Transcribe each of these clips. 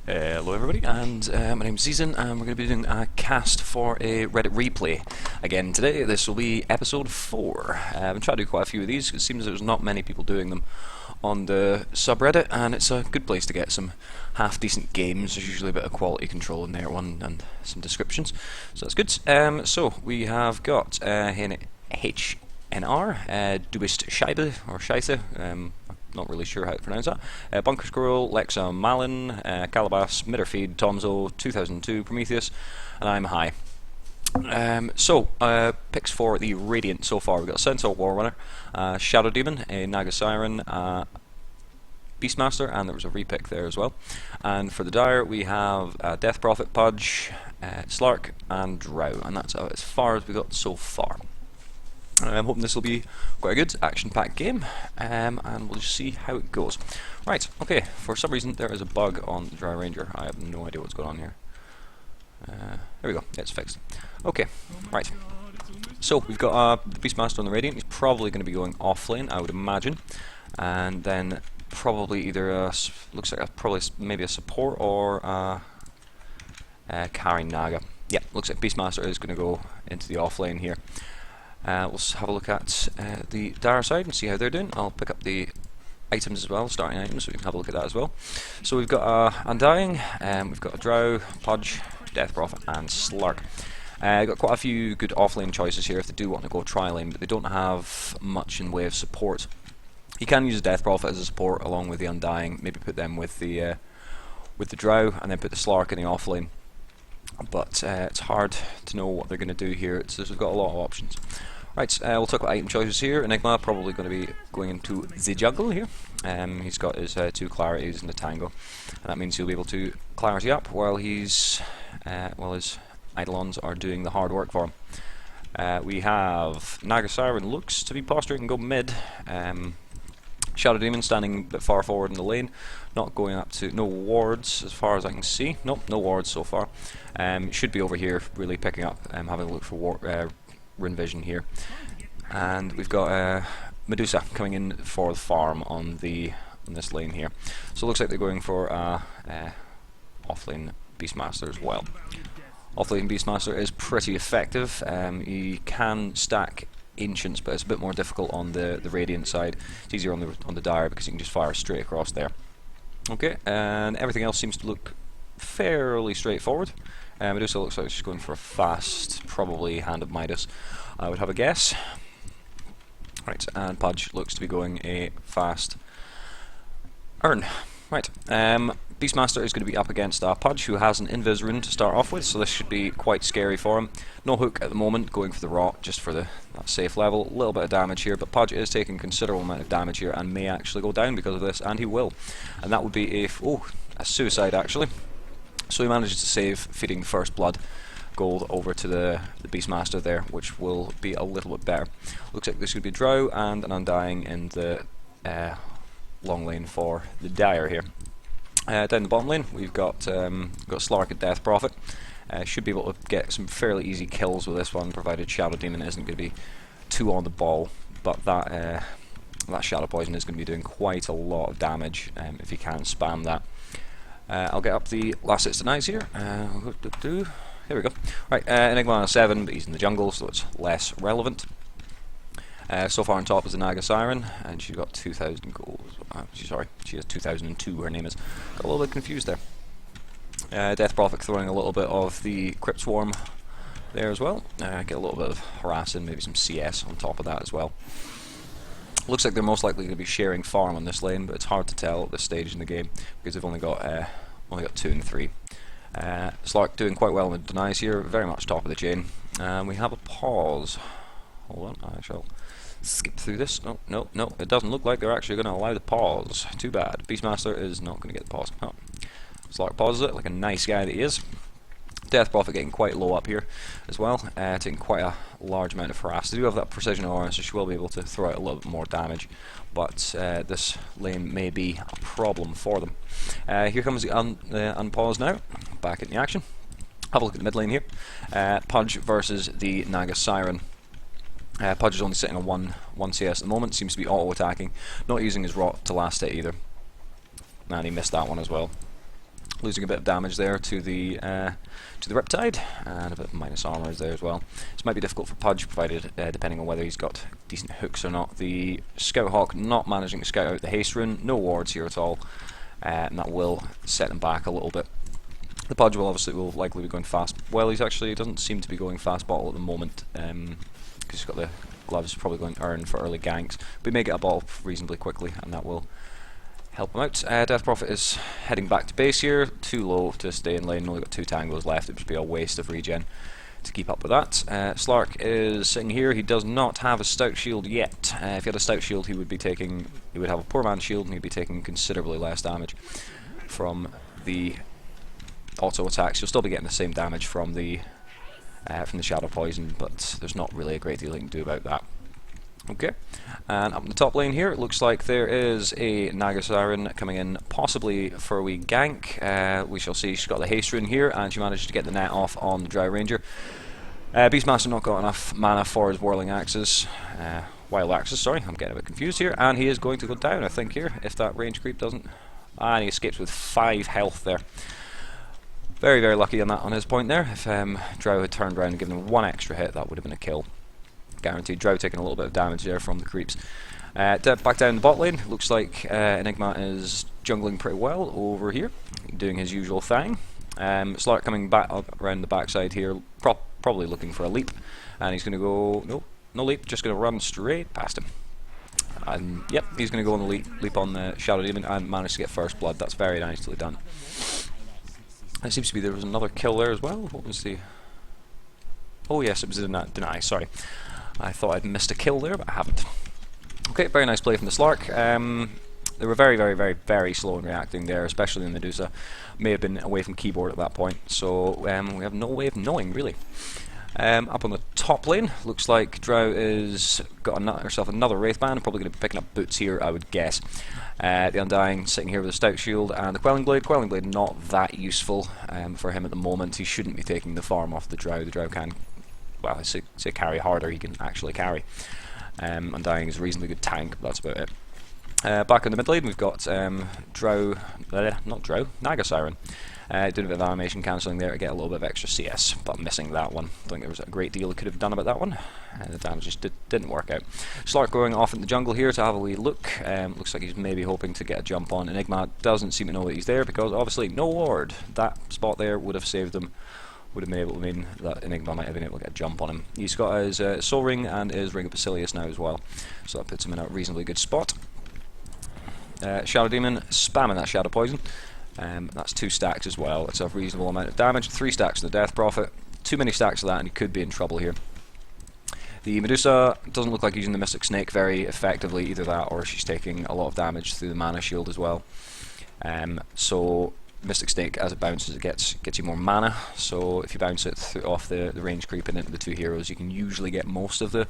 Hello everybody, and my name's Season, and we're going to be doing a cast for a Reddit replay. Again today, this will be episode 4. I've been trying to do quite a few of these, because it seems there's not many people doing them on the subreddit, and it's a good place to get some half-decent games. There's usually a bit of quality control in there, and some descriptions, so that's good. So we have got HNR, Dubist Scheibe, or Scheisse, not really sure how to pronounce that. Bunker Squirrel, Lexa Malin, Calabas, Mitterfeed, Tomzo, 2002, Prometheus, and I'm High. Picks for the Radiant so far. We've got Centaur Warrunner, Shadow Demon, a Naga Siren, Beastmaster, and there was a repick there as well. And for the Dire, we have Death Prophet, Pudge, Slark, and Drow, and that's as far as we got so far. I'm hoping this will be quite a good action-packed game, and we'll just see how it goes. Right, okay, for some reason there is a bug on the Dry Ranger. I have no idea what's going on here. There we go, it's fixed. Okay, right. So, we've got the Beastmaster on the Radiant. He's probably going to be going off-lane, I would imagine. And then probably either, looks like maybe a support or carrying Naga. Yeah, looks like Beastmaster is going to go into the off-lane here. We'll have a look at the Dire side and see how they're doing. I'll pick up the items as well, starting items, so we can have a look at that as well. So we've got Undying, we've got a Drow, Pudge, Death Prophet, and Slark. Got quite a few good off-lane choices here if they do want to go tri-lane, but they don't have much in way of support. You can use a Death Prophet as a support along with the Undying, maybe put them with the Drow, and then put the Slark in the off-lane. But it's hard to know what they're going to do here. We've got a lot of options. Right, we'll talk about item choices here. Enigma probably going to be going into the jungle here. He's got his 2 clarities and a tango, and that means he'll be able to clarity up while his Eidolons are doing the hard work for him. We have Naga Siren looks to be posturing and go mid. Shadow Demon standing a bit far forward in the lane, not going up to no wards as far as I can see. Nope, no wards so far. Should be over here, really picking up, having a look for Rune Vision here. And we've got Medusa coming in for the farm on this lane here. So it looks like they're going for offlane Beastmaster as well. Offlane Beastmaster is pretty effective. He can stack Ancients, but it's a bit more difficult on the Radiant side. It's easier on the Dire because you can just fire straight across there. Okay, and everything else seems to look fairly straightforward. Medusa looks like she's going for a fast, probably Hand of Midas, I would have a guess. Right, and Pudge looks to be going a fast Urn. Right, Beastmaster is going to be up against Pudge, who has an Invis rune to start off with, so this should be quite scary for him. No hook at the moment, going for the rot, just for that safe level. A little bit of damage here, but Pudge is taking considerable amount of damage here, and may actually go down because of this, and he will. And that would be a suicide actually. So he manages to save, feeding First Blood gold over to the Beastmaster there, which will be a little bit better. Looks like this could be Drow and an Undying in the long lane for the Dire here. Down the bottom lane, we've got Slark and Death Prophet. Should be able to get some fairly easy kills with this one, provided Shadow Demon isn't going to be too on the ball. But that Shadow Poison is going to be doing quite a lot of damage if you can spam that. I'll get up the last hits tonight here. Here we go. Right, Enigma on 7, but he's in the jungle, so it's less relevant. So far on top is the Naga Siren, and she's got 2,000 gold. Sorry, she has 2002, her name is. Got a little bit confused there. Death Prophet throwing a little bit of the Crypt Swarm there as well. Get a little bit of harassing, maybe some CS on top of that as well. Looks like they're most likely going to be sharing farm on this lane, but it's hard to tell at this stage in the game because they've only got 2 and 3. Slark doing quite well with denies here, very much top of the chain. We have a pause. Hold on, I shall skip through this. No, it doesn't look like they're actually going to allow the pause. Too bad. Beastmaster is not going to get the pause. Oh. Slark pauses it like a nice guy that he is. Death Prophet getting quite low up here as well, taking quite a large amount of harass. They do have that precision aura, so she will be able to throw out a little bit more damage, but this lane may be a problem for them. Here comes the unpause now, back in the action. Have a look at the mid lane here. Pudge versus the Naga Siren. Pudge is only sitting on one CS at the moment, seems to be auto-attacking, not using his rot to last hit either. And he missed that one as well. losing a bit of damage there to the Riptide, and a bit of minus armor there as well. This might be difficult for Pudge, provided depending on whether he's got decent hooks or not. The Scout Hawk not managing to scout out the haste rune, no wards here at all, and that will set him back a little bit. The Pudge will likely be going fast. Well, he doesn't seem to be going fast bottle at the moment, because he's got the gloves, probably going to earn for early ganks. But he may get a bottle reasonably quickly, and that will help him out. Death Prophet is heading back to base here, too low to stay in lane, only got 2 tangos left. It would be a waste of regen to keep up with that. Slark is sitting here. He does not have a stout shield yet. If he had a stout shield, he would have a poor man's shield, and he'd be taking considerably less damage from the auto attacks. You'll still be getting the same damage from the shadow poison, but there's not really a great deal you can do about that. Okay, and up in the top lane here, it looks like there is a Naga Siren coming in, possibly for a wee gank. We shall see. She's got the haste rune here, and she managed to get the net off on the Drow Ranger. Beastmaster not got enough mana for his Whirling Axes. Wild Axes, sorry, I'm getting a bit confused here, and he is going to go down, I think, here, if that range creep doesn't. And he escapes with 5 health there. Very, very lucky on his point there. If Drow had turned around and given him 1 extra hit, that would have been a kill. Guaranteed. Drow taking a little bit of damage there from the creeps. Back down the bot lane, looks like Enigma is jungling pretty well over here, doing his usual thing. Slark coming back up around the backside here, probably looking for a leap, and he's going to go, no leap, just going to run straight past him. And yep, he's going to go on the leap on the Shadow Demon and manage to get first blood. That's very nicely done. It seems to be there was another kill there as well. What was the... Oh yes, it was a deny, sorry. I thought I'd missed a kill there, but I haven't. Okay, very nice play from the Slark. They were very, very, very, very slow in reacting there, especially in Medusa. May have been away from keyboard at that point, so we have no way of knowing, really. Up on the top lane, looks like Drow is got herself another Wraithband, probably going to be picking up boots here, I would guess. The Undying sitting here with a Stout Shield and the Quelling Blade. Quelling Blade not that useful for him at the moment. He shouldn't be taking the farm off the Drow. The Drow can, well, I say carry harder, he can actually carry. Undying is a reasonably good tank, but that's about it. Back in the mid lane, we've got Naga Siren. Doing a bit of animation cancelling there to get a little bit of extra CS, but missing that one. Don't think there was a great deal he could have done about that one. The damage just didn't work out. Slark going off in the jungle here to have a wee look. Looks like he's maybe hoping to get a jump on. Enigma doesn't seem to know that he's there because obviously no ward. That spot there would have saved him. Would have been able to mean that Enigma might have been able to get a jump on him. He's got his Soul Ring and his Ring of Basilius now as well, so that puts him in a reasonably good spot. Shadow Demon spamming that Shadow Poison. That's 2 stacks as well. It's a reasonable amount of damage. 3 stacks of the Death Prophet. Too many stacks of that and he could be in trouble here. The Medusa doesn't look like using the Mystic Snake very effectively, either that or she's taking a lot of damage through the mana shield as well. So Mystic Snake, as it bounces, it gets you more mana, so if you bounce it off the range creep and into the 2 heroes, you can usually get most of the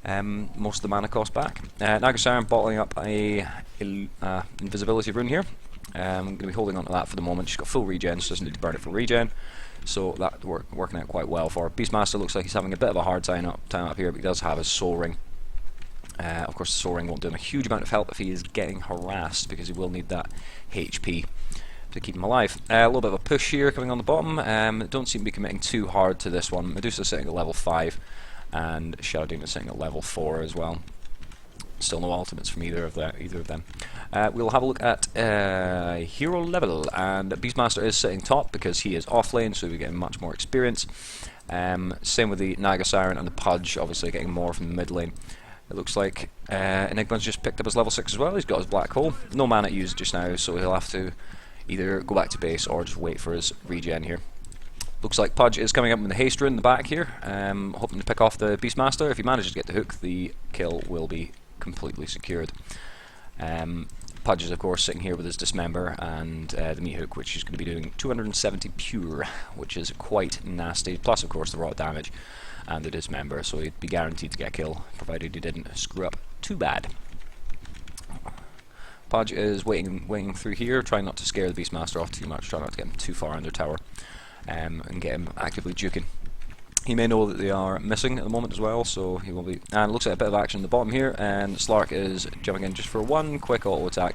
mana cost back. Naga Siren bottling up a invisibility rune here. I'm going to be holding on to that for the moment. She's got full regen, so doesn't need to burn it for regen, so that's working out quite well for her. Beastmaster looks like he's having a bit of a hard time up here, but he does have his Soul Ring. Of course, the Soul Ring won't do him a huge amount of help if he is getting harassed, because he will need that HP to keep him alive. A little bit of a push here coming on the bottom. Don't seem to be committing too hard to this one. Medusa sitting at level 5, and Shadow Demon sitting at level 4 as well. Still no ultimates from either of them. We'll have a look at hero level, and Beastmaster is sitting top because he is off lane, so we're getting much more experience. Same with the Naga Siren and the Pudge, obviously getting more from the mid lane. It looks like Enigma's just picked up his level 6 as well. He's got his Black Hole. No mana to use just now, so he'll have to either go back to base or just wait for his regen here. Looks like Pudge is coming up with the haste rune in the back here, hoping to pick off the Beastmaster. If he manages to get the hook, the kill will be completely secured. Pudge is of course sitting here with his Dismember and the meat hook, which is going to be doing 270 pure, which is quite nasty, plus of course the raw damage and the Dismember, so he'd be guaranteed to get a kill, provided he didn't screw up too bad. Pudge is waiting through here, trying not to scare the Beastmaster off too much, trying not to get him too far under tower, and get him actively juking. He may know that they are missing at the moment as well, so he will be... And it looks like a bit of action at the bottom here, and Slark is jumping in just for one quick auto attack,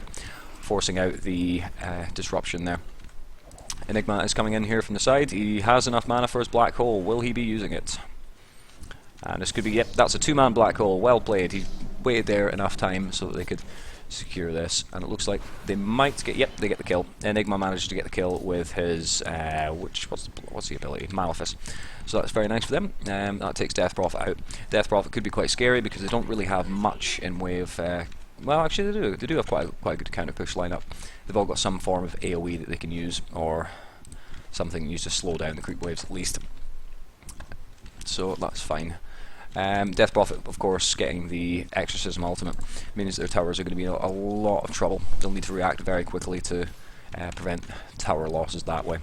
forcing out the disruption there. Enigma is coming in here from the side. He has enough mana for his black hole. Will he be using it? And this could be, yep, that's a 2-man black hole. Well played. He waited there enough time so that they could secure this. And it looks like they might get, yep, they get the kill. Enigma managed to get the kill with his, what's the ability? Malefice. So that's very nice for them. That takes Death Prophet out. Death Prophet could be quite scary because they don't really have much in way of, well, actually they do. They do have quite a good counter push lineup. They've all got some form of AoE that they can use, or something used to slow down the creep waves at least. So that's fine. Death Prophet, of course, getting the Exorcism ultimate means their towers are going to be in a lot of trouble. They'll need to react very quickly to prevent tower losses that way.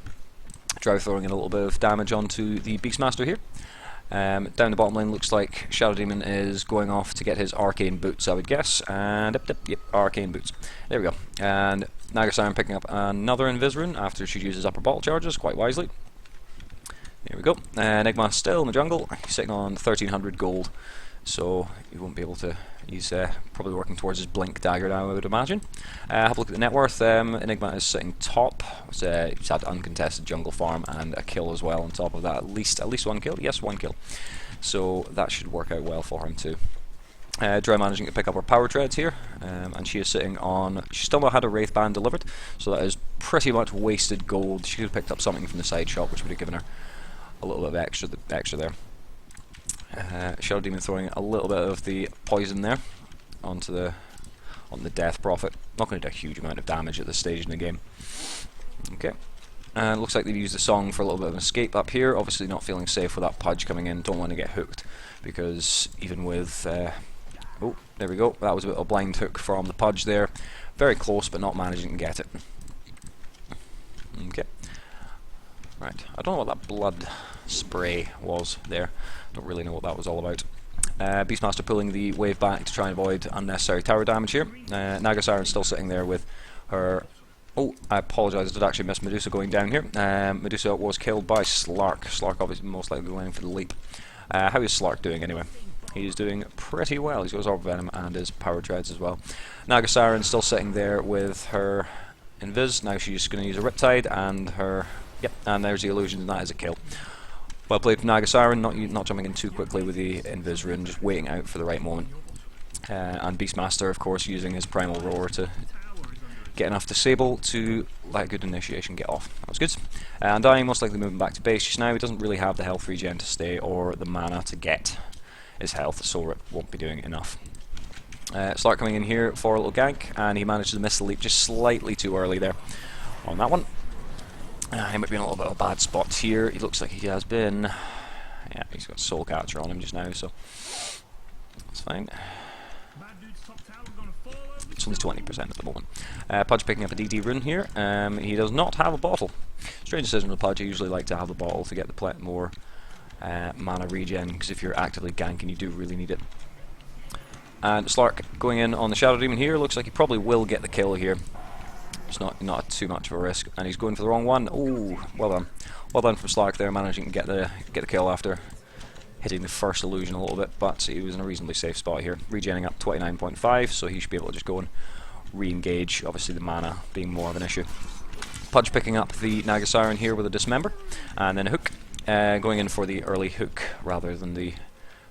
Drow throwing in a little bit of damage onto the Beastmaster here. Down the bottom lane looks like Shadow Demon is going off to get his Arcane Boots, I would guess. And yep, Arcane Boots. There we go. And Naga Siren picking up another Invis rune after she uses upper bottle charges, quite wisely. There we go. Enigma still in the jungle. He's sitting on 1300 gold, so he won't be able to. He's probably working towards his Blink dagger now, I would imagine. Have a look at the net worth. Enigma is sitting top. He's had uncontested jungle farm and a kill as well on top of that. At least one kill. Yes, one kill. So that should work out well for him too. Drow managing to pick up her power treads here, and she is sitting on. She still not had a wraith band delivered, so that is pretty much wasted gold. She could have picked up something from the side shop, which would have given her a little bit of extra there. Shadow Demon throwing a little bit of the poison there on the Death Prophet. Not going to do a huge amount of damage at this stage in the game. Okay. And looks like they've used the song for a little bit of an escape up here. Obviously not feeling safe with that Pudge coming in. Don't want to get hooked, because even with oh, there we go. That was a bit of a blind hook from the Pudge there. Very close, but not managing to get it. Okay. Right, I don't know what that blood spray was there. Don't really know what that was all about. Beastmaster pulling the wave back to try and avoid unnecessary tower damage here. Naga Siren still sitting there with her. Oh, I apologise, I did actually miss Medusa going down here. Medusa was killed by Slark. Slark obviously most likely going for the leap. How is Slark doing anyway? He's doing pretty well. He's got his Orb Venom and his Power Treads as well. Naga Siren still sitting there with her Invis. Now she's going to use a Riptide and her. Yep, and there's the illusion, and that is a kill. Well played from Naga Siren, not jumping in too quickly with the Invis rune, just waiting out for the right moment. And Beastmaster, of course, using his Primal Roar to get enough Disable to let a good initiation get off. That was good. Undying most likely moving back to base just now. He doesn't really have the health regen to stay or the mana to get his health, so it won't be doing enough. Slark coming in here for a little gank, and he managed to miss the leap just slightly too early there on that one. He might be in a little bit of a bad spot here. He looks like he has been. Yeah, he's got Soul Catcher on him just now, so that's fine. It's only 20% at the moment. Pudge picking up a DD rune here. He does not have a bottle. Strange decision with Pudge. I usually like to have the bottle to get the more mana regen, because if you're actively ganking, you do really need it. And Slark going in on the Shadow Demon here. Looks like he probably will get the kill here. It's not too much of a risk, and he's going for the wrong one. Ooh, well done. Well done from Slark there, managing to get the kill after hitting the first illusion a little bit, but he was in a reasonably safe spot here. Regenning up 29.5, so he should be able to just go and re-engage, obviously the mana being more of an issue. Pudge picking up the Naga Siren here with a Dismember, and then a hook. Going in for the early hook rather than the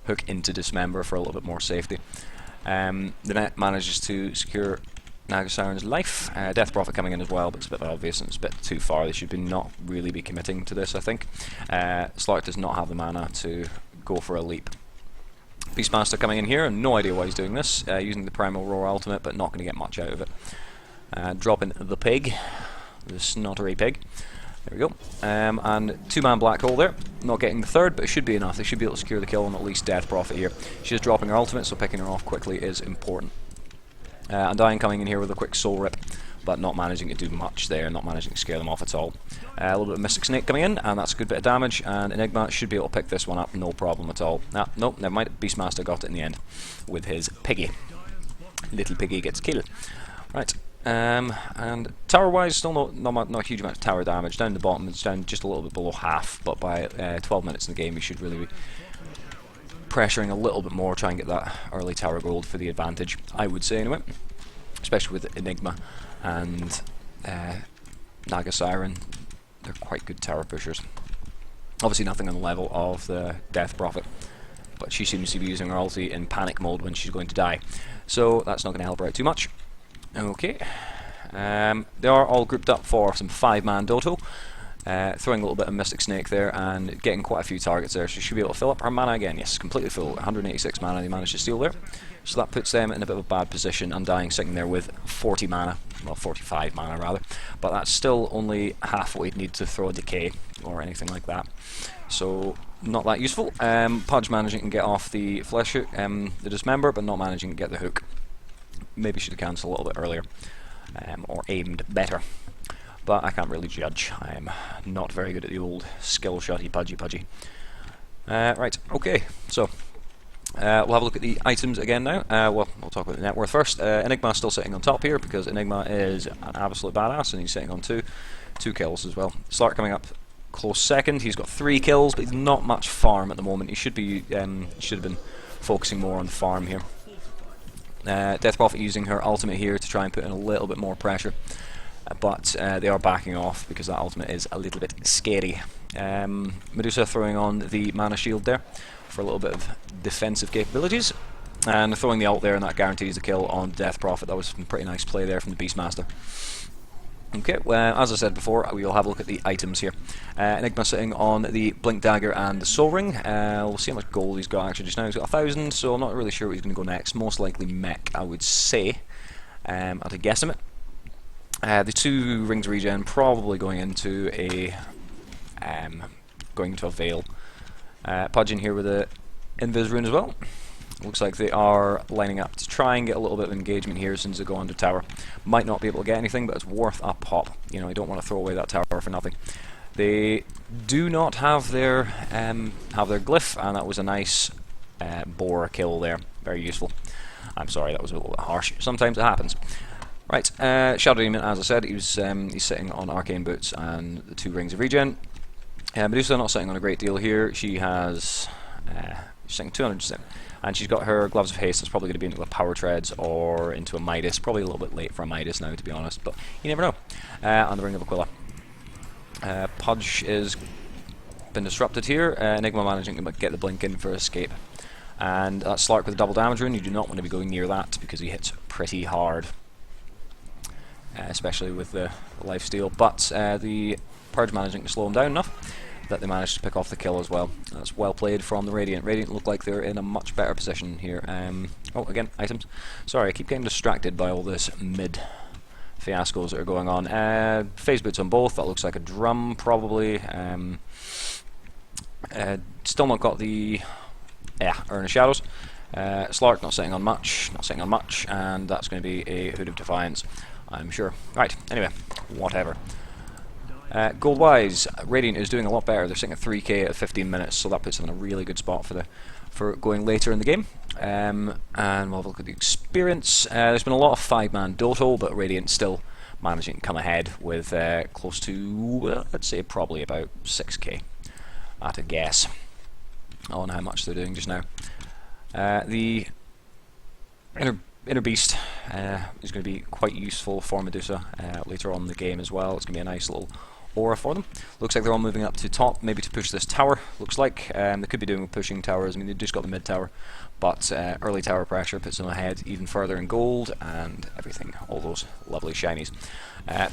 hook into Dismember for a little bit more safety. The net manages to secure Naga Siren's life. Death Prophet coming in as well, but it's a bit obvious and it's a bit too far. They should not really be committing to this, I think. Slark does not have the mana to go for a leap. Beastmaster coming in here, and no idea why he's doing this. Using the Primal Roar ultimate, but not going to get much out of it. Dropping the pig, the snottery pig. There we go. And 2-man black hole there. Not getting the third, but it should be enough. They should be able to secure the kill on at least Death Prophet here. She's dropping her ultimate, so picking her off quickly is important. Undying coming in here with a quick soul rip, but not managing to do much there, not managing to scare them off at all. A little bit of Mystic Snake coming in, and that's a good bit of damage, and Enigma should be able to pick this one up, no problem at all. Nope, never mind, Beastmaster got it in the end with his piggy. Little piggy gets killed. Right, and tower-wise, still not a huge amount of tower damage. Down the bottom, it's down just a little bit below half, but by 12 minutes in the game, we should really be pressuring a little bit more, try and get that early tower gold for the advantage, I would say anyway, especially with Enigma and Naga Siren they're quite good tower pushers. Obviously nothing on the level of the Death Prophet, but she seems to be using her ulti in panic mode when she's going to die. So that's not going to help her out too much. Okay. They are all grouped up for some 5-man Doto. Throwing a little bit of Mystic Snake there and getting quite a few targets there. So she should be able to fill up her mana again. Yes, completely full. 186 mana they managed to steal there. So that puts them in a bit of a bad position. Undying sitting there with 40 mana. Well, 45 mana rather. But that's still only half what we'd need to throw a Decay or anything like that. So not that useful. Pudge managing to get off the flesh hook, the Dismember, but not managing to get the hook. Maybe should have cancelled a little bit earlier. Or aimed better. But I can't really judge. I'm not very good at the old skill shotty pudgy. Right, okay, so we'll have a look at the items again now. Well, we'll talk about the net worth first. Enigma's still sitting on top here because Enigma is an absolute badass and he's sitting on two kills as well. Slark coming up close second. He's got 3 kills, but he's not much farm at the moment. He should have been focusing more on the farm here. Death Prophet using her ultimate here to try and put in a little bit more pressure. But they are backing off because that ultimate is a little bit scary. Medusa throwing on the mana shield there for a little bit of defensive capabilities, and throwing the ult there, and that guarantees a kill on Death Prophet. That was some pretty nice play there from the Beastmaster. Okay, well, as I said before, we will have a look at the items here. Enigma sitting on the Blink Dagger and the Soul Ring. We'll see how much gold he's got actually just now. He's got 1,000, so I'm not really sure what he's going to go next. Most likely Mech, I would say, at a guesstimate. The 2 rings of regen probably going into a Veil. Pudge in here with a Invis rune as well. Looks like they are lining up to try and get a little bit of engagement here since they go under tower. Might not be able to get anything, but it's worth a pop. You know, you don't want to throw away that tower for nothing. They do not have their glyph, and that was a nice boar kill there. Very useful. I'm sorry, that was a little bit harsh. Sometimes it happens. Right, Shadow Demon, as I said, he's sitting on Arcane Boots and the 2 rings of regen. Medusa not sitting on a great deal here. She has she's sitting 200%, and she's got her Gloves of Haste. That's probably going to be into a Power Treads or into a Midas. Probably a little bit late for a Midas now, to be honest, but you never know. And the Ring of Aquila. Pudge is been disrupted here. Enigma managing to get the blink in for escape. And that's Slark with a double damage rune. You do not want to be going near that because he hits pretty hard. Especially with the lifesteal, but the Purge managing to slow him down enough that they managed to pick off the kill as well. That's well played from the Radiant. Radiant look like they're in a much better position here. Oh, again, items. Sorry, I keep getting distracted by all this mid fiascos that are going on. Phase boots on both. That looks like a drum, probably. Still not got the Urn of Shadows. Slark not sitting on much, and that's going to be a Hood of Defiance, I'm sure. Right, anyway, whatever. Gold-wise, Radiant is doing a lot better. They're sitting at 3k at 15 minutes, so that puts them in a really good spot for going later in the game. And we'll have a look at the experience. There's been a lot of 5-man Doto, but Radiant still managing to come ahead with close to, let's say, probably about 6k at a guess on how much they're doing just now. The Inner Beast is going to be quite useful for Medusa later on in the game as well. It's going to be a nice little aura for them. Looks like they're all moving up to top, maybe to push this tower. Looks like they could be doing pushing towers. I mean, they've just got the mid tower, but early tower pressure puts them ahead even further in gold and everything. All those lovely shinies.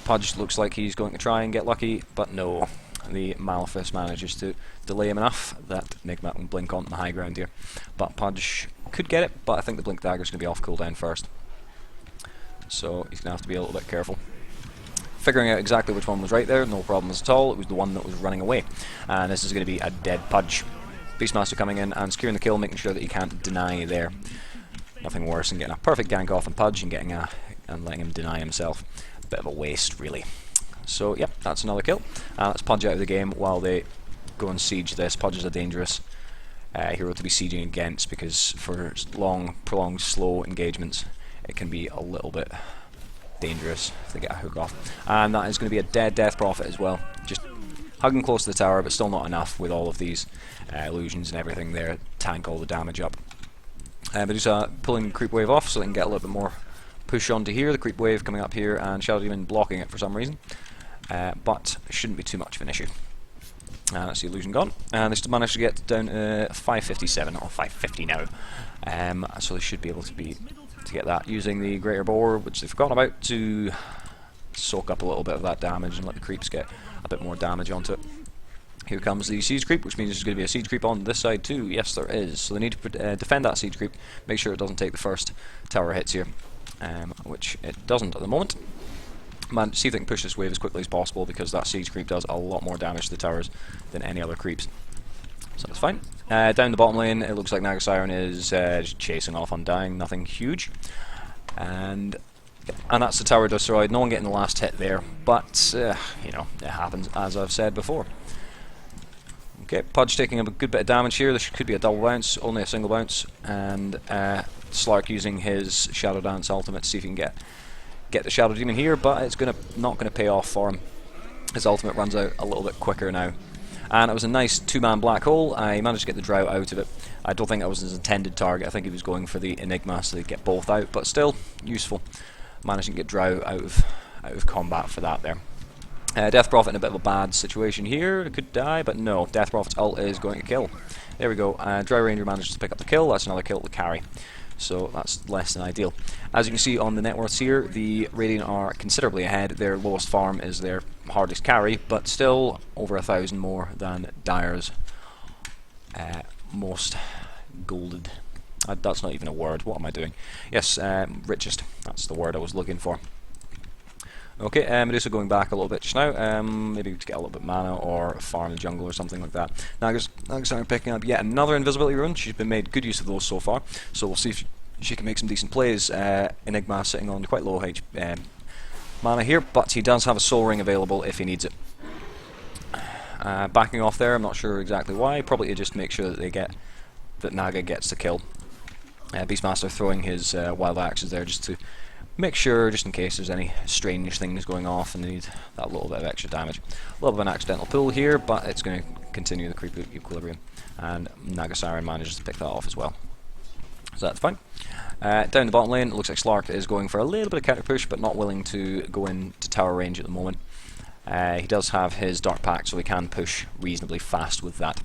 Pudge looks like he's going to try and get lucky, but no. The Malefice manages to delay him enough that Enigma can blink on the high ground here. But Pudge could get it, but I think the Blink Dagger is going to be off cooldown first. So he's going to have to be a little bit careful. Figuring out exactly which one was right there, no problems at all. It was the one that was running away. And this is going to be a dead Pudge. Beastmaster coming in and securing the kill, making sure that he can't deny there. Nothing worse than getting a perfect gank off on Pudge and letting him deny himself. Bit of a waste, really. So, yep, that's another kill. Let's Pudge out of the game while they go and siege this. Pudge is a dangerous hero to be sieging against because for long, prolonged, slow engagements, it can be a little bit dangerous if they get a hook off. And that is going to be a dead Death Prophet as well. Just hugging close to the tower, but still not enough with all of these illusions and everything there. Tank all the damage up. Medusa pulling Creep Wave off so they can get a little bit more push onto here. The Creep Wave coming up here and Shadow Demon blocking it for some reason. but shouldn't be too much of an issue. That's the illusion gone, and they still managed to get down to 557 or 550 now. So they should be able to get that using the greater bore, which they've forgotten about, to soak up a little bit of that damage and let the creeps get a bit more damage onto it. Here comes the siege creep, which means there's going to be a siege creep on this side too. Yes, there is. So they need to defend that siege creep, make sure it doesn't take the first tower hits here, which it doesn't at the moment. See if they can push this wave as quickly as possible, because that siege creep does a lot more damage to the towers than any other creeps. So that's fine. Down the bottom lane, it looks like Naga Siren is just chasing off Undying, nothing huge. And that's the tower destroyed, no one getting the last hit there, but you know, it happens, as I've said before. Okay, Pudge taking a good bit of damage here. This could be a double bounce, only a single bounce, and Slark using his Shadow Dance ultimate to see if he can get the Shadow Demon here, but it's not gonna pay off for him. His ultimate runs out a little bit quicker now. And it was a nice two-man black hole. I managed to get the Drow out of it. I don't think that was his intended target. I think he was going for the Enigma, so they'd get both out, but still useful. Managing to get Drow out of combat for that there. Death Prophet in a bit of a bad situation here. It could die, but no. Death Prophet's ult is going to kill. There we go. Drow Ranger manages to pick up the kill. That's another kill to carry. So that's less than ideal. As you can see on the net worths here, the Radiant are considerably ahead. Their lowest farm is their hardest carry, but still over 1,000 more than Dire's most golded. That's not even a word. What am I doing? Yes, richest. That's the word I was looking for. Okay, Medusa going back a little bit just now, maybe to get a little bit mana or farm the jungle or something like that. Naga's picking up yet another invisibility rune. She's been made good use of those so far, so we'll see if she can make some decent plays. Enigma sitting on quite low mana here, but he does have a soul ring available if he needs it. Backing off there, I'm not sure exactly why, probably to just make sure that Naga gets the kill. Beastmaster throwing his wild axes there just to make sure, just in case there's any strange things going off and they need that little bit of extra damage. A little bit of an accidental pull here, but it's going to continue the creep equilibrium, and Naga Siren manages to pick that off as well. So that's fine. Down the bottom lane, it looks like Slark is going for a little bit of counter push, but not willing to go into tower range at the moment. He does have his Dark Pact, so he can push reasonably fast with that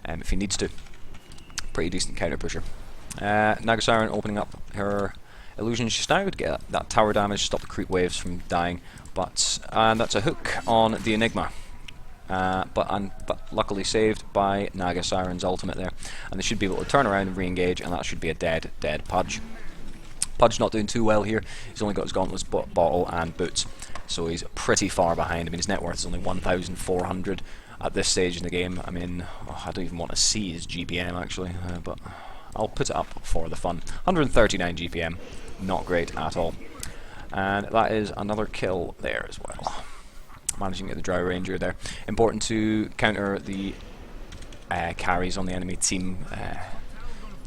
if he needs to. Pretty decent counter pusher. Naga Siren opening up her illusions just now to get that tower damage, stop the creep waves from dying, and that's a hook on the Enigma, but luckily saved by Naga Siren's ultimate there, and they should be able to turn around and re-engage, and that should be a dead Pudge. Pudge not doing too well here. He's only got his gauntlets, bottle and boots, so he's pretty far behind. I mean, his net worth is only 1,400 at this stage in the game. I mean, I don't even want to see his GPM actually, but I'll put it up for the fun. 139 GPM, not great at all. And that is another kill there as well. Managing to get the Drow Ranger there. Important to counter the carries on the enemy team,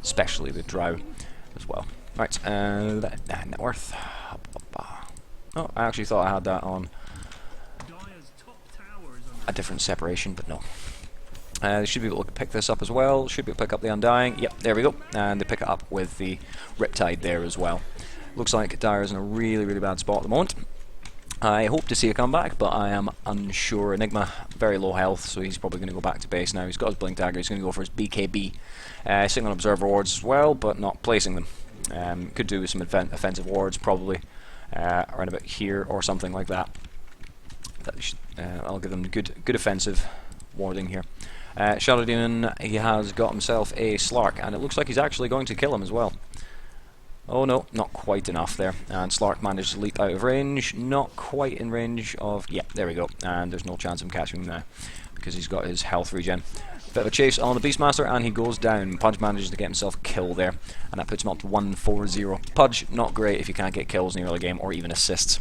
especially the Drow as well. Right, net worth. Oh, I actually thought I had that on a different separation, but no. They should be able to pick this up as well. Should be able to pick up the Undying. Yep, there we go. And they pick it up with the Riptide there as well. Looks like Dire's in a really, really bad spot at the moment. I hope to see a comeback, but I am unsure. Enigma, very low health, so he's probably going to go back to base now. He's got his Blink Dagger. He's going to go for his BKB. Sitting on Observer Wards as well, but not placing them. Could do with some offensive wards, probably. Around about here or something like that. I'll give them good offensive warding here. Shadow Demon, he has got himself a Slark, and it looks like he's actually going to kill him as well. Oh no, not quite enough there. And Slark managed to leap out of range, not quite in range of... Yep, there we go. And there's no chance of him catching him now, because he's got his health regen. Bit of a chase on the Beastmaster, and he goes down. Pudge manages to get himself killed there, and that puts him up to 140. Pudge, not great if you can't get kills in the early game, or even assists.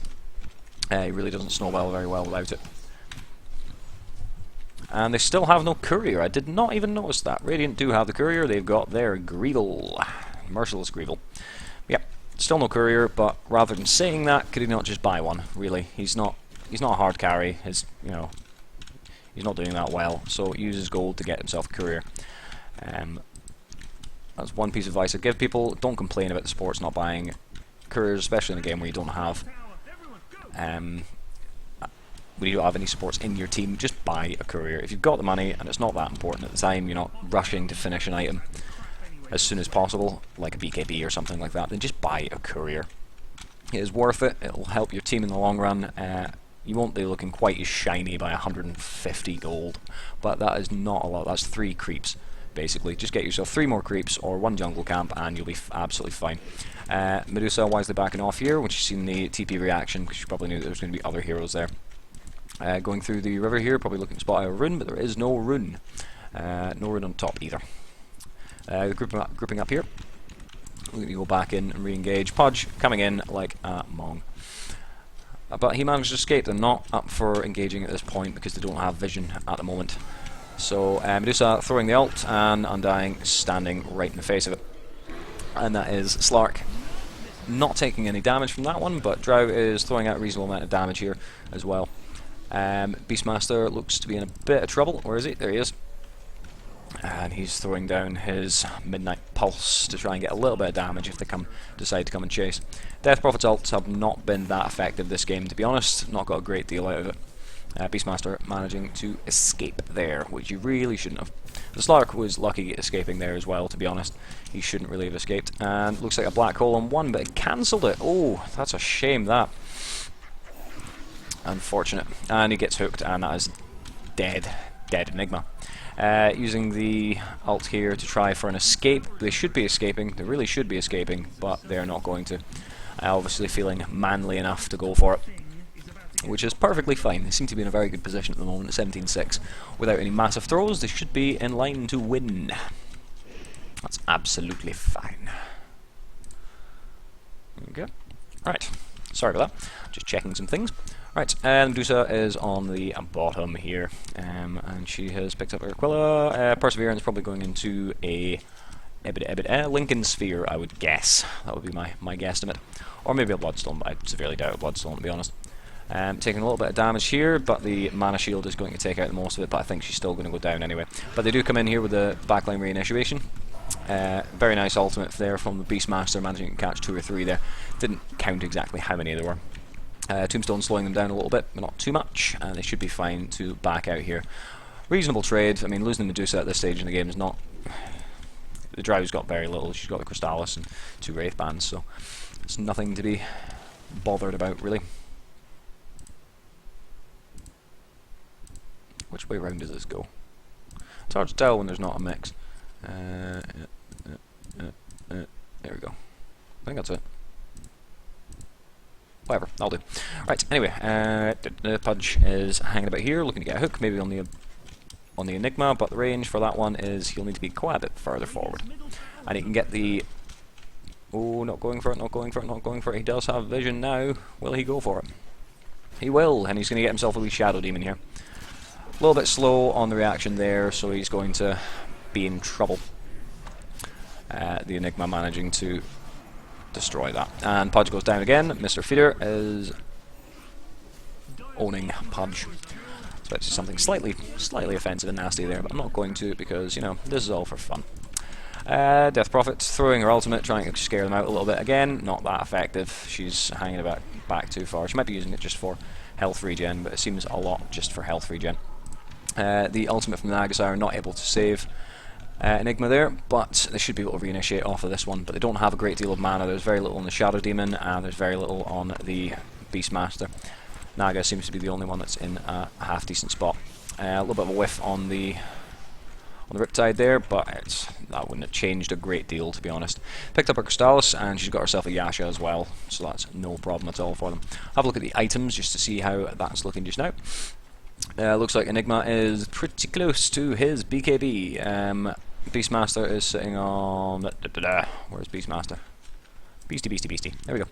He really doesn't snowball very well without it. And they still have no courier. I did not even notice that. Radiant do have the courier. They've got their Greevel. Merciless Greevel. Yep, still no courier, but rather than saying that, could he not just buy one, really? He's not a hard carry. He's not doing that well, so he uses gold to get himself a courier. That's one piece of advice I give people. Don't complain about the sports not buying couriers, especially in a game where you don't have when you don't have any supports in your team, just buy a courier. If you've got the money and it's not that important at the time, you're not rushing to finish an item as soon as possible, like a BKB or something like that, then just buy a courier. It is worth it. It'll help your team in the long run. You won't be looking quite as shiny by 150 gold, but that is not a lot. That's 3 creeps, basically. Just get yourself 3 more creeps or 1 jungle camp and you'll be absolutely fine. Medusa wisely backing off here, which you've seen the TP reaction, because you probably knew there was going to be other heroes there. Going through the river here, probably looking to spot out a rune, but there is no rune. No rune on top either. Grouping up here. We're going to go back in and re-engage. Pudge coming in like a Mong. But he managed to escape. They're not up for engaging at this point because they don't have vision at the moment. So Medusa throwing the ult and Undying standing right in the face of it. And that is Slark not taking any damage from that one, but Drow is throwing out a reasonable amount of damage here as well. Beastmaster looks to be in a bit of trouble. Where is he? There he is. And he's throwing down his Midnight Pulse to try and get a little bit of damage if they decide to come and chase. Death Prophet's ults have not been that effective this game, to be honest. Not got a great deal out of it. Beastmaster managing to escape there, which he really shouldn't have. The Slark was lucky escaping there as well, to be honest. He shouldn't really have escaped. And looks like a black hole on one, but it cancelled it. Oh, that's a shame, that. Unfortunate. And he gets hooked, and that is dead. Dead Enigma. Using the ult here to try for an escape. They should be escaping. They really should be escaping, but they're not going to. Obviously feeling manly enough to go for it, which is perfectly fine. They seem to be in a very good position at the moment at 17-6. Without any massive throws, they should be in line to win. That's absolutely fine. Okay. Right. Sorry about that. Just checking some things. Right, Medusa is on the bottom here, and she has picked up her Aquila. Perseverance probably going into a Lincoln Sphere, I would guess. That would be my guesstimate. Or maybe a Bloodstone, but I severely doubt a Bloodstone, to be honest. Taking a little bit of damage here, but the Mana Shield is going to take out the most of it, but I think she's still going to go down anyway. But they do come in here with the backline reinitiation. Very nice ultimate there from the Beastmaster, managing to catch 2 or 3 there. Didn't count exactly how many there were. Tombstone slowing them down a little bit, but not too much, and they should be fine to back out here. Reasonable trade. I mean, losing the Medusa at this stage in the game is not... The Drow's got very little. She's got the Crystallis and 2 Wraith Bands, so it's nothing to be bothered about, really. Which way round does this go? It's hard to tell when there's not a mix. There we go. I think that's it. Whatever, I'll do. Right, anyway, the Pudge is hanging about here, looking to get a hook, maybe on the Enigma, but the range for that one is he'll need to be quite a bit further forward. And he can get the... Oh, not going for it, not going for it, not going for it. He does have vision now. Will he go for it? He will, and he's going to get himself a wee Shadow Demon here. A little bit slow on the reaction there, so he's going to be in trouble. The Enigma managing to destroy that. And Pudge goes down again. Mr. Feeder is owning Pudge. So it's something slightly offensive and nasty there, but I'm not going to because, you know, this is all for fun. Death Prophet throwing her ultimate, trying to scare them out a little bit again. Not that effective. She's hanging about back too far. She might be using it just for health regen, but it seems a lot just for health regen. The ultimate from the Nagasire not able to save Enigma there, but they should be able to reinitiate off of this one, but they don't have a great deal of mana. There's very little on the Shadow Demon, and there's very little on the Beastmaster. Naga seems to be the only one that's in a half decent spot. A little bit of a whiff on the Riptide there, but that wouldn't have changed a great deal, to be honest. Picked up her Crystallis, and she's got herself a Yasha as well, so that's no problem at all for them. Have a look at the items just to see how that's looking just now. Looks like Enigma is pretty close to his BKB. Beastmaster is sitting on... Where's Beastmaster? Beastie. There we go.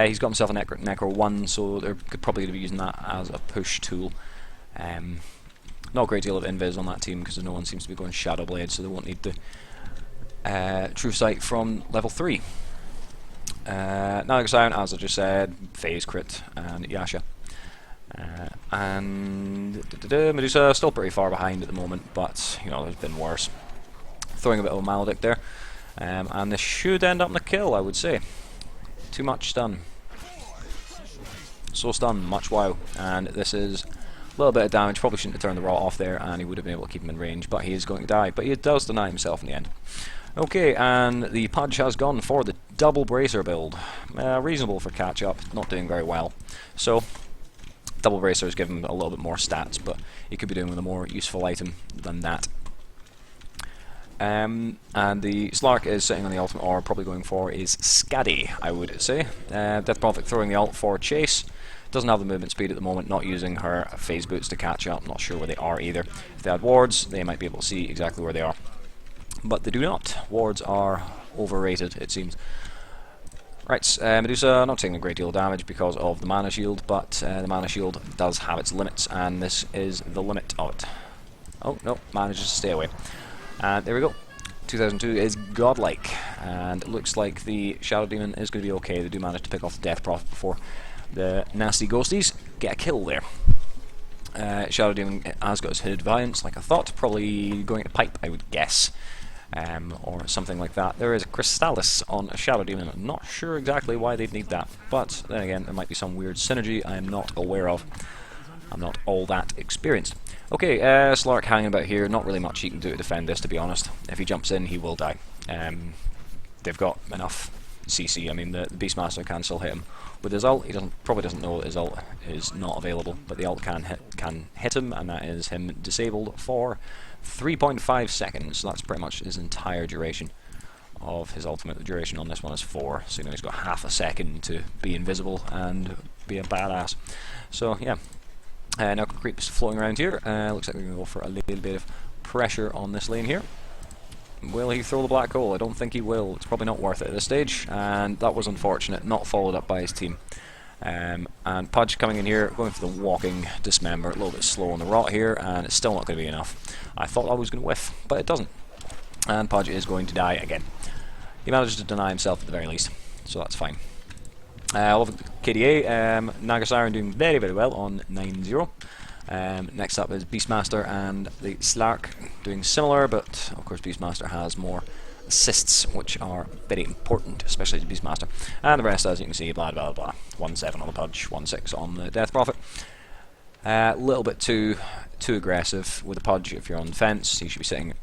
He's got himself a Necro 1, so they're probably going to be using that as a push tool. Not a great deal of invis on that team because no one seems to be going Shadow Blade, so they won't need the True Sight from level 3. Nagasire, as I just said, Phase Crit and Yasha. And Medusa still pretty far behind at the moment, but you know, there's been worse. Throwing a bit of a Maledict there, and this should end up in a kill, I would say. Too much stun. so stun, much wow, and this is a little bit of damage. Probably shouldn't have turned the rot off there, and he would have been able to keep him in range, but he is going to die. But he does deny himself in the end. Okay, and the Pudge has gone for the double bracer build. Reasonable for catch up, not doing very well. So, double bracers give him a little bit more stats, but he could be doing with a more useful item than that. And the Slark is sitting on the ultimate orb, probably going for is Scaddy, I would say. Death Prophet throwing the ult for Chase. Doesn't have the movement speed at the moment, not using her phase boots to catch up, not sure where they are either. If they had wards, they might be able to see exactly where they are. But they do not. Wards are overrated, it seems. Right, Medusa not taking a great deal of damage because of the mana shield, but the mana shield does have its limits, and this is the limit of it. Oh, no, manages to stay away. And there we go. 2002 is godlike, and it looks like the Shadow Demon is going to be okay. They do manage to pick off the Death Prophet before the nasty ghosties get a kill there. Shadow Demon has got his Hooded Valiance, like I thought, probably going to pipe, I would guess. Or something like that. There is a Crystallis on a Shadow Demon. I'm not sure exactly why they'd need that, but then again, there might be some weird synergy I am not aware of. I'm not all that experienced. Okay, Slark hanging about here. Not really much he can do to defend this, to be honest. If he jumps in, he will die. They've got enough CC. I mean, the Beastmaster can still hit him with his ult. He probably doesn't know that his ult is not available, but the ult can hit him, and that is him disabled for 3.5 seconds. So that's pretty much his entire duration of his ultimate. The duration on this one is 4, so you know he's got half a second to be invisible and be a badass. So yeah. Now Creep's floating around here. Looks like we're going to go for a little bit of pressure on this lane here. Will he throw the black hole? I don't think he will. It's probably not worth it at this stage, and that was unfortunate, not followed up by his team. And Pudge coming in here, going for the walking dismember, a little bit slow on the rot here, and it's still not going to be enough. I thought I was going to whiff, but it doesn't. And Pudge is going to die again. He managed to deny himself at the very least, so that's fine. Love KDA, Naga Siren doing very, very well on 9-0. Next up is Beastmaster and the Slark doing similar, but of course Beastmaster has more assists, which are very important, especially to Beastmaster. And the rest, as you can see, blah blah blah. 1-7 on the Pudge, 1-6 on the Death Prophet. A little bit too aggressive with the Pudge. If you're on defense, you should be sitting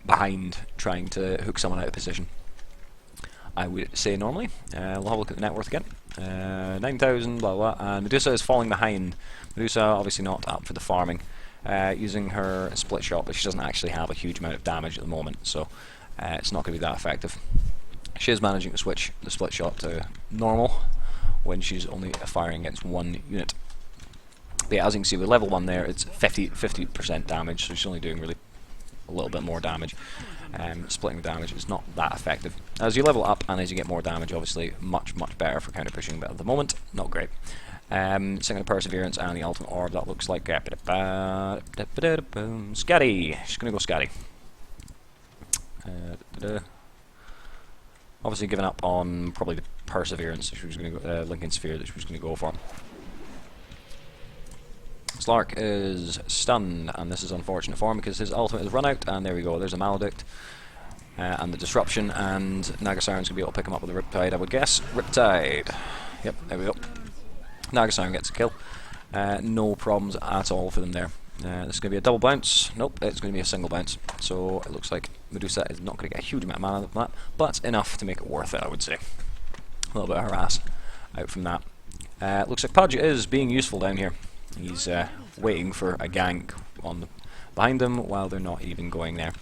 behind, trying to hook someone out of position, I would say normally. We'll have a look at the net worth again. 9,000, blah blah, and Medusa is falling behind. Medusa obviously not up for the farming, using her split shot, but she doesn't actually have a huge amount of damage at the moment, so it's not going to be that effective. She is managing to switch the split shot to normal when she's only firing against one unit. But yeah, as you can see with level 1 there, it's 50% damage, so she's only doing really a little bit more damage. Splitting the damage is not that effective. As you level up and as you get more damage, obviously much better for counter pushing, but at the moment not great. Second Perseverance and the Ultimate Orb, that looks like Scatty. She's gonna go Scatty. Obviously giving up on probably the Perseverance, which was going to go, Lincoln Sphere, that she was going to go for. Slark is stunned, and this is unfortunate for him because his ultimate has run out, and there we go, there's a Maledict and the Disruption, and Naga Siren's going to be able to pick him up with a Riptide, I would guess. Riptide. Yep, there we go. Naga Siren gets a kill. No problems at all for them there. This is going to be a double bounce. Nope, it's going to be a single bounce. So it looks like Medusa is not going to get a huge amount of mana from that, but enough to make it worth it, I would say. A little bit of harass out from that. Looks like Pudge is being useful down here. He's waiting for a gank on behind him while they're not even going there.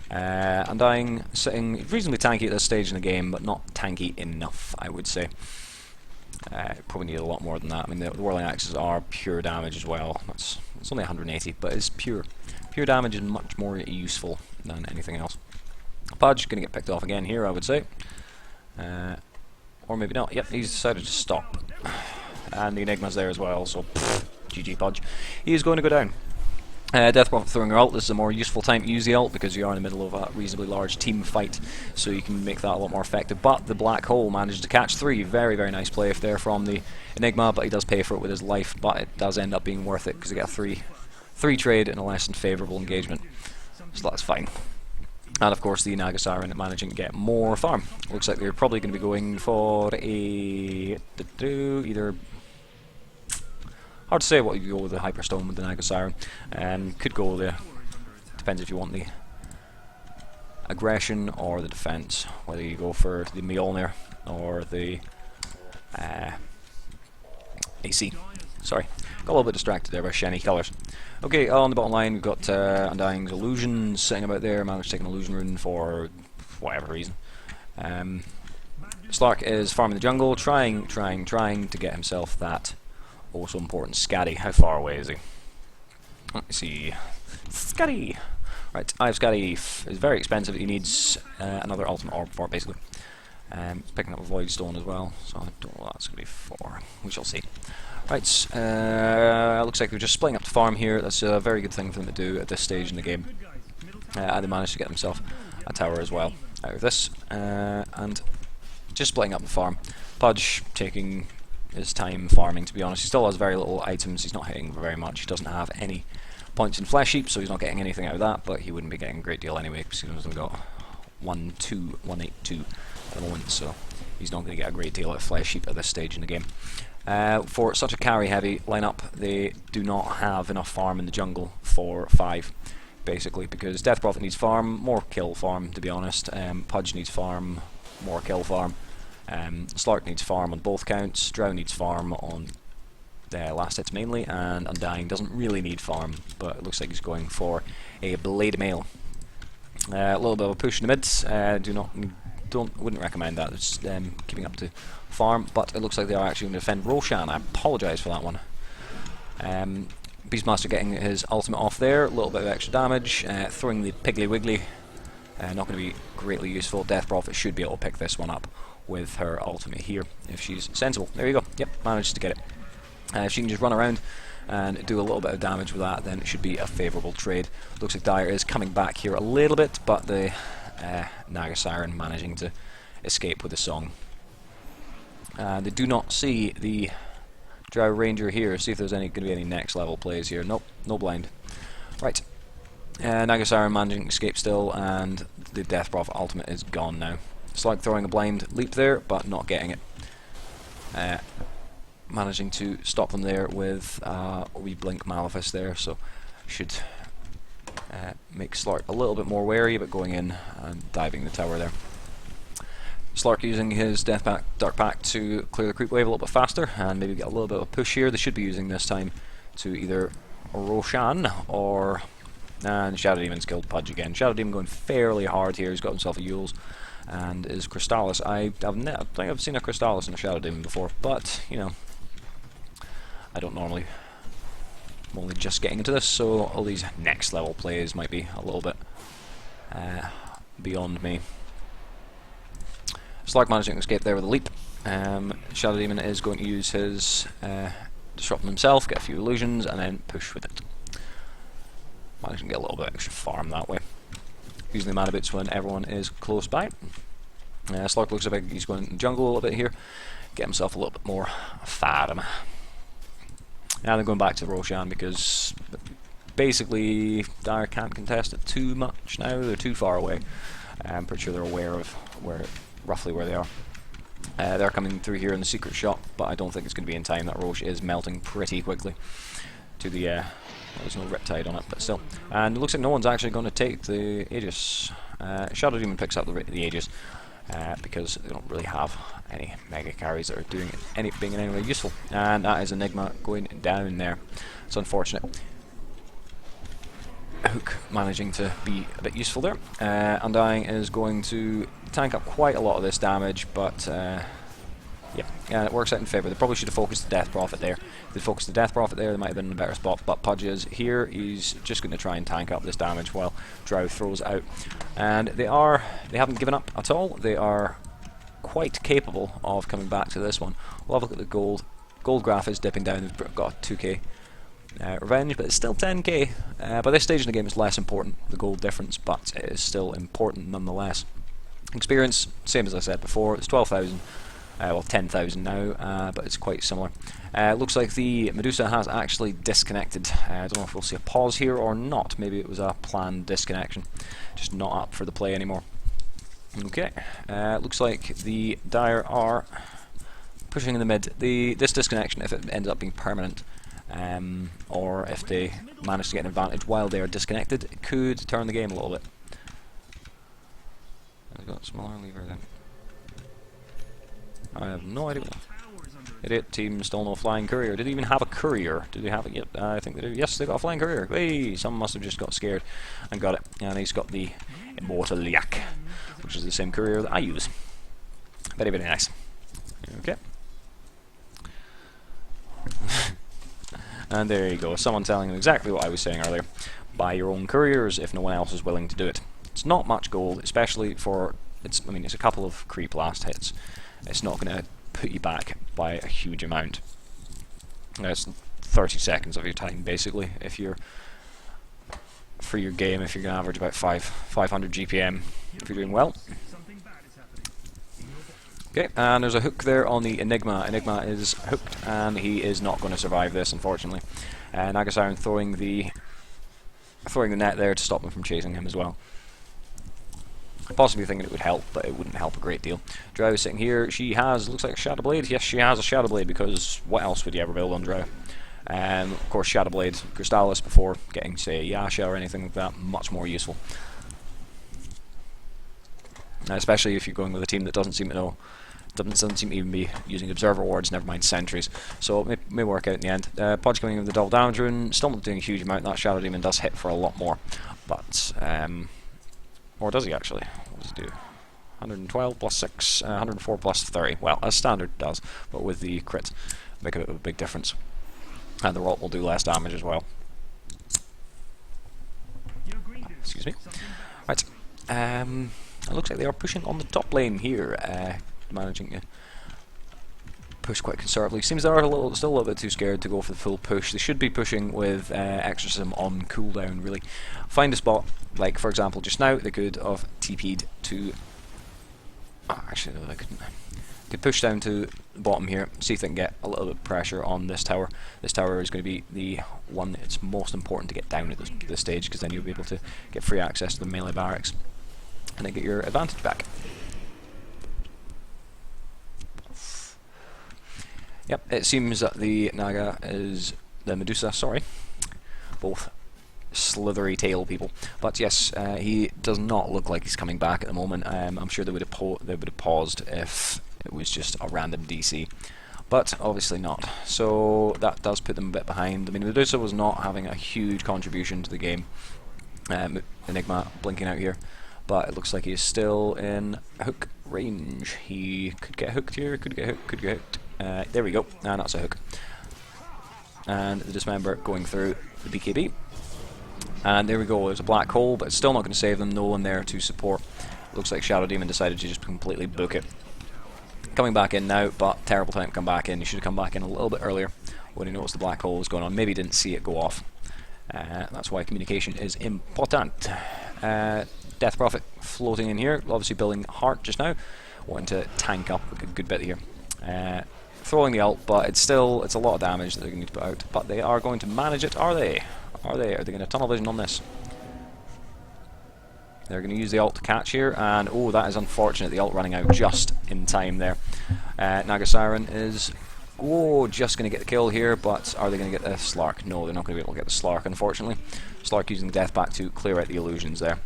Undying sitting reasonably tanky at this stage in the game, but not tanky enough, I would say. Probably need a lot more than that. I mean, the Whirling Axes are pure damage as well. It's only 180, but it's pure damage and much more useful than anything else. Pudge gonna get picked off again here, I would say. Or maybe not. Yep, he's decided to stop. And the Enigma's there as well, so GG Pudge. He is going to go down. Death Prophet throwing her ult. This is a more useful time to use the ult because you are in the middle of a reasonably large team fight, so you can make that a lot more effective. But the Black Hole manages to catch 3. Very, very nice play if they're from the Enigma, but he does pay for it with his life, but it does end up being worth it because he got a 3 trade in a less than favourable engagement. So that's fine. And of course the Naga Siren managing to get more farm. Looks like they're probably going to be going for a either Hard to say what you go with the Hyperstone with the Naga Siren. Could go with the... Depends if you want the aggression or the defense. Whether you go for the Mjolnir or the AC. Sorry, got a little bit distracted there by shiny colours. Okay, on the bottom line we've got Undying's Illusion sitting about there. Managed to take an Illusion rune for whatever reason. Slark is farming the jungle, trying to get himself that also important Scatty. How far away is he? Let me see. Scatty! Right, I have Scatty. It's very expensive. He needs another ultimate orb for it, basically. He's picking up a Void Stone as well, so I don't know what that's going to be for. We shall see. Right, looks like they're just splitting up the farm here. That's a very good thing for them to do at this stage in the game. And they managed to get themselves a tower as well out of this. And just splitting up the farm. Pudge taking his time farming, to be honest. He still has very little items. He's not hitting very much. He doesn't have any points in Flesh Heap, so he's not getting anything out of that, but he wouldn't be getting a great deal anyway, because he's only got 182 at the moment, so he's not going to get a great deal out of Flesh Heap at this stage in the game. For such a carry-heavy lineup, they do not have enough farm in the jungle for 5, basically, because Death Prophet needs farm, more kill farm, to be honest. Pudge needs farm, more kill farm. Slark needs farm on both counts. Drow needs farm on the last hits mainly, and Undying doesn't really need farm, but it looks like he's going for a Blade Mail. A little bit of a push in the mids. Wouldn't recommend that. It's keeping up to farm, but it looks like they are actually going to defend Roshan. I apologise for that one. Beastmaster getting his ultimate off there, a little bit of extra damage, throwing the Piggly Wiggly. Not going to be greatly useful. Death Prophet should be able to pick this one up with her ultimate here, if she's sensible. There you go. Yep, managed to get it. If she can just run around and do a little bit of damage with that, then it should be a favourable trade. Looks like Dire is coming back here a little bit, but the Naga Siren managing to escape with the song. They do not see the Drow Ranger here. See if there's going to be any next level plays here. Nope, no blind. Right. Naga Siren managing to escape still, and the Death Prophet ultimate is gone now. Slug throwing a blind leap there, but not getting it. Managing to stop them there with a wee blink Malefice there, so should make Slark a little bit more wary, but going in and diving the tower there. Slark using his Dark Pact to clear the creep wave a little bit faster and maybe get a little bit of a push here. They should be using this time to either Roshan or... And Shadow Demon's killed Pudge again. Shadow Demon going fairly hard here. He's got himself a Yules and is Crystallis. I think I've seen a Crystallis and a Shadow Demon before, but, you know, I don't normally... I'm only just getting into this, so all these next level plays might be a little bit beyond me. Slark managing to escape there with a leap. Shadow Demon is going to use his disrupt himself, get a few illusions, and then push with it. Managing to get a little bit extra farm that way. Using the mana bits when everyone is close by. Slark looks like he's going in the jungle a little bit here. Get himself a little bit more farm. Now they're going back to Roshan because basically Dire can't contest it too much now. They're too far away. I'm pretty sure they're aware of roughly where they are. They're coming through here in the secret shop, but I don't think it's going to be in time. That Roche is melting pretty quickly to the... well, there's no Riptide on it, but still. And it looks like no one's actually going to take the Aegis. Shadow Demon picks up the Aegis because they don't really have any mega carries that are being in any way useful. And that is Enigma going down there. It's unfortunate. Hook managing to be a bit useful there. Undying is going to tank up quite a lot of this damage, but yeah, it works out in favour. They probably should have focused the Death Prophet there. If they focused the Death Prophet there, they might have been in a better spot, but Pudge is here. He's just going to try and tank up this damage while Drow throws out. And they haven't given up at all. They are quite capable of coming back to this one. We'll have a look at the gold. Gold graph is dipping down. They've got 2k revenge, but it's still 10k. By this stage in the game, it's less important, the gold difference, but it is still important nonetheless. Experience, same as I said before, it's 12,000. Well, 10,000 now, but it's quite similar. Looks like the Medusa has actually disconnected. I don't know if we'll see a pause here or not. Maybe it was a planned disconnection, just not up for the play anymore. Okay, looks like the Dire are pushing in the mid. This disconnection, if it ends up being permanent, or if they manage to get an advantage while they are disconnected, it could turn the game a little bit. I've got a smaller lever then. I have no idea. Idiot team, still no flying courier. Did they even have a courier? Did they have it yet? I think they do. Yes, they got a flying courier. Hey, someone must have just got scared and got it. And he's got the Immortal Yak, which is the same courier that I use. Very, very nice. Okay. And there you go. Someone telling them exactly what I was saying earlier. Buy your own couriers if no one else is willing to do it. It's not much gold, especially for it's a couple of creep last hits. It's not going to put you back by a huge amount. It's 30 seconds of your time basically. If you're for your game, if you're going to average about 500 GPM, if you're doing well. Okay, and there's a hook there on the Enigma. Enigma is hooked, and he is not going to survive this, unfortunately. Nagasiren throwing the net there to stop him from chasing him as well. Possibly thinking it would help, but it wouldn't help a great deal. Drow is sitting here. She has, looks like a Shadow Blade. Yes, she has a Shadow Blade, because what else would you ever build on Drow? Of course, Shadow Blade, Crystallis before getting, say, Yasha or anything like that, much more useful. Especially if you're going with a team that doesn't seem to even be using Observer Wards, never mind Sentries. So it may work out in the end. Podge coming in with the double damage rune, still not doing a huge amount. That Shadow Demon does hit for a lot more. But, or does he actually? What does he do? 112 plus 6, 104 plus 30. Well, as standard does, but with the crit, make a big difference. And the Rot will do less damage as well. Excuse me. Right. It looks like they are pushing on the top lane here, managing to push quite conservatively. Seems they are still a little bit too scared to go for the full push. They should be pushing with Exorcism on cooldown, really. Find a spot, like for example just now, they could have TP'd to... Oh, actually no, they couldn't. They could push down to the bottom here, see if they can get a little bit of pressure on this tower. This tower is going to be the one that's most important to get down at this stage, because then you'll be able to get free access to the melee barracks and then get your advantage back. Yep, it seems that the Medusa, sorry, both slithery tail people. But yes, he does not look like he's coming back at the moment. I'm sure they would have paused if it was just a random DC, but obviously not. So that does put them a bit behind. I mean, Medusa was not having a huge contribution to the game. Enigma blinking out here, but it looks like he is still in hook range. He could get hooked here, could get hooked. There we go, and that's a hook. And the Dismember going through the BKB. And there we go, there's a black hole, but it's still not going to save them. No one there to support. Looks like Shadow Demon decided to just completely book it. Coming back in now, but terrible time to come back in. He should have come back in a little bit earlier when he noticed the black hole was going on. Maybe didn't see it go off. That's why communication is important. Death Prophet floating in here, obviously building heart just now. Wanting to tank up a good bit here. Throwing the ult, but it's a lot of damage that they're going to put out. But they are going to manage it, are they? Are they going to tunnel vision on this? They're going to use the ult to catch here, and oh, that is unfortunate. The ult running out just in time there. Nagasiren is just going to get the kill here, but are they going to get the Slark? No, they're not going to be able to get the Slark, unfortunately. Slark using the Death Pact to clear out the illusions there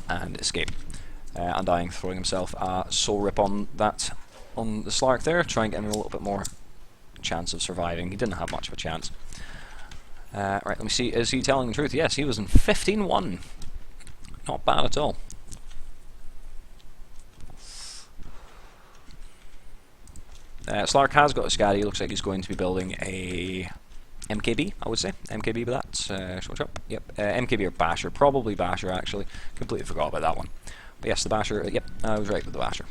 and escape. Undying throwing himself a soul rip on the Slark there, trying to get him a little bit more chance of surviving. He didn't have much of a chance. Right, let me see, is he telling the truth? Yes, he was in 15-1. Not bad at all. Slark has got a Scatty. Looks like he's going to be building a MKB, I would say. MKB, but that's short up. Yep, MKB or Basher. Probably Basher, actually. Completely forgot about that one. But yes, the Basher, yep, I was right with the Basher.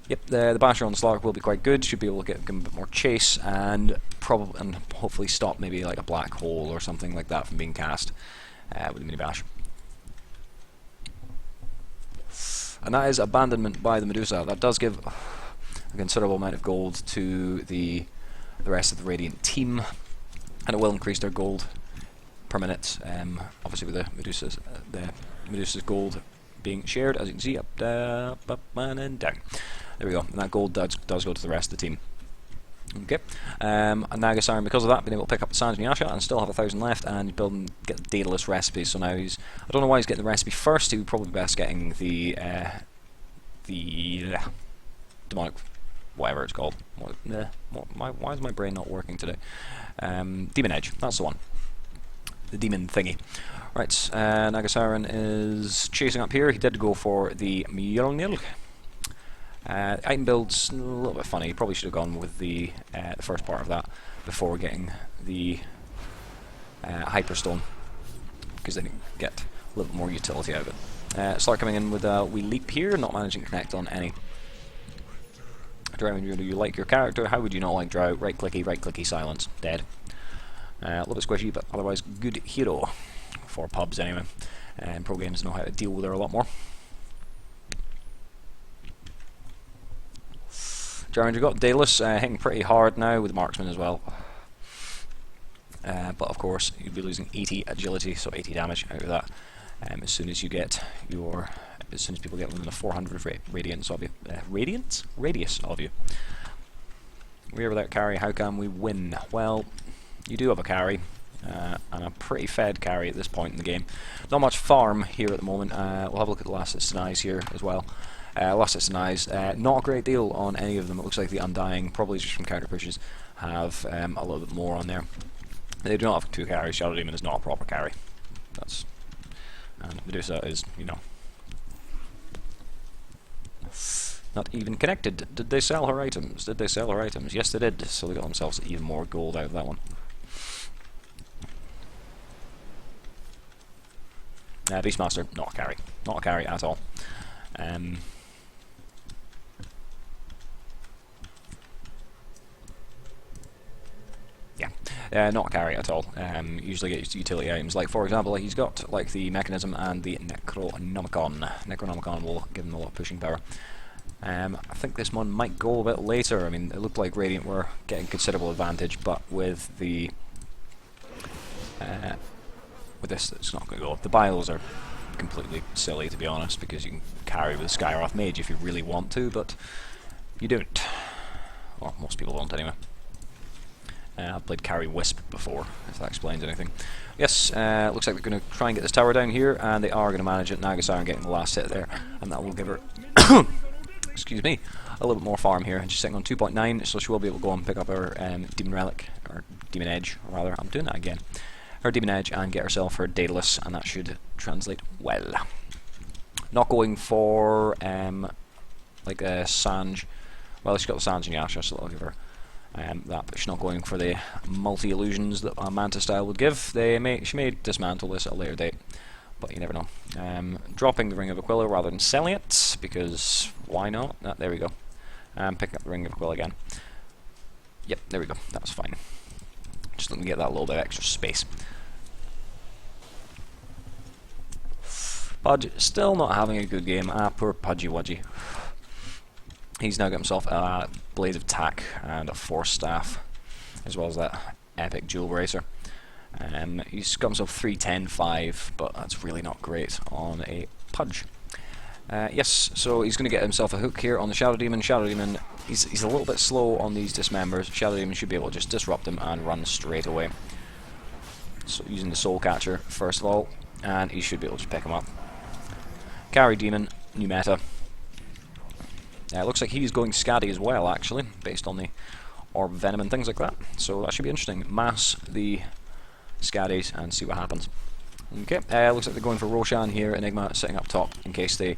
Yep, the Basher on the Slark will be quite good. Should be able to give him a bit more chase and hopefully stop maybe like a black hole or something like that from being cast with the mini bash. And that is abandonment by the Medusa. That does give a considerable amount of gold to the rest of the Radiant team, and it will increase their gold per minute. Obviously, with the Medusa's gold being shared, as you can see, up, and then down. There we go. And that gold does go to the rest of the team. Okay, and Nagasiren, because of that, been able to pick up the Sands and Yasha and still have 1,000 left, and build and get the Daedalus recipe. So now he's, I don't know why he's getting the recipe first. He would probably be best getting the demonic, whatever it's called. Why is my brain not working today? Demon Edge, that's the one. The demon thingy. Right, Nagasiren is chasing up here. He did go for the Mjolnir. Item build's a little bit funny. Probably should have gone with the first part of that before getting the Hyperstone, because then you get a little bit more utility out of it. Start coming in with a wee leap here, not managing to connect on any. Drow, do you like your character? How would you not like Drow? Right clicky, silence, dead. A little bit squishy, but otherwise good hero for pubs anyway. And pro games know how to deal with her a lot more. Jarranger got Daedalus hitting pretty hard now with Marksman as well. But of course, you'd be losing 80 agility, so 80 damage out of that. As soon as you get your, as soon as people get within a 400 radiance of you, radius of you. We're without carry. How can we win? Well, you do have a carry, and a pretty fed carry at this point in the game. Not much farm here at the moment. We'll have a look at the Last Hits and Eyes here as well. Last Hits and Eyes, not a great deal on any of them. It looks like the Undying, probably just from counter pushes, have a little bit more on there. They do not have 2 carries. Shadow Demon is not a proper carry. That's, and Medusa is, you know, not even connected. Did they sell her items? Did they sell her items? Yes, they did. So they got themselves even more gold out of that one. Beastmaster, not a carry. Not a carry at all. Yeah, not a carry at all. Usually get utility items, like for example, he's got like the Mechanism and the Necronomicon. Necronomicon will give him a lot of pushing power. I think this one might go a bit later. I mean, it looked like Radiant were getting considerable advantage, but with the with this, it's not going to go. The Biles are completely silly, to be honest, because you can carry with Skyroth Mage if you really want to, but you don't. Or most people don't anyway. I've played Carry Wisp before, if that explains anything. Yes, looks like they're going to try and get this tower down here, and they are going to manage it. Nagasiren getting the last hit there, and that will give her, excuse me, a little bit more farm here. And she's sitting on 2.9, so she will be able to go and pick up her Demon Relic, or Demon Edge, rather. I'm doing that again. Her Demon Edge, and get herself her Daedalus, and that should translate well. Not going for like a Sanj. Well, she's got the Sanj and Yasha, so that'll give her that, but she's not going for the multi-illusions that a Manta style would give. She may dismantle this at a later date, but you never know. Dropping the Ring of Aquila rather than selling it, because why not? There we go. Picking up the Ring of Aquila again. Yep, there we go. That's fine. Just let me get that little bit of extra space. Pudge still not having a good game. Poor Pudgy Wudgy. He's now got himself a Blade of Attack and a Force Staff, as well as that epic Jewel Bracer. He's got himself 3-10-5, but that's really not great on a Pudge. Yes, so he's going to get himself a hook here on the Shadow Demon. Shadow Demon, he's a little bit slow on these dismembers. Shadow Demon should be able to just disrupt him and run straight away. So using the Soul Catcher first of all, and he should be able to pick him up. Carry Demon, new meta. It looks like he's going Scatty as well, actually, based on the Orb Venom and things like that. So that should be interesting. Mass the Scatties and see what happens. Okay, looks like they're going for Roshan here. Enigma sitting up top in case they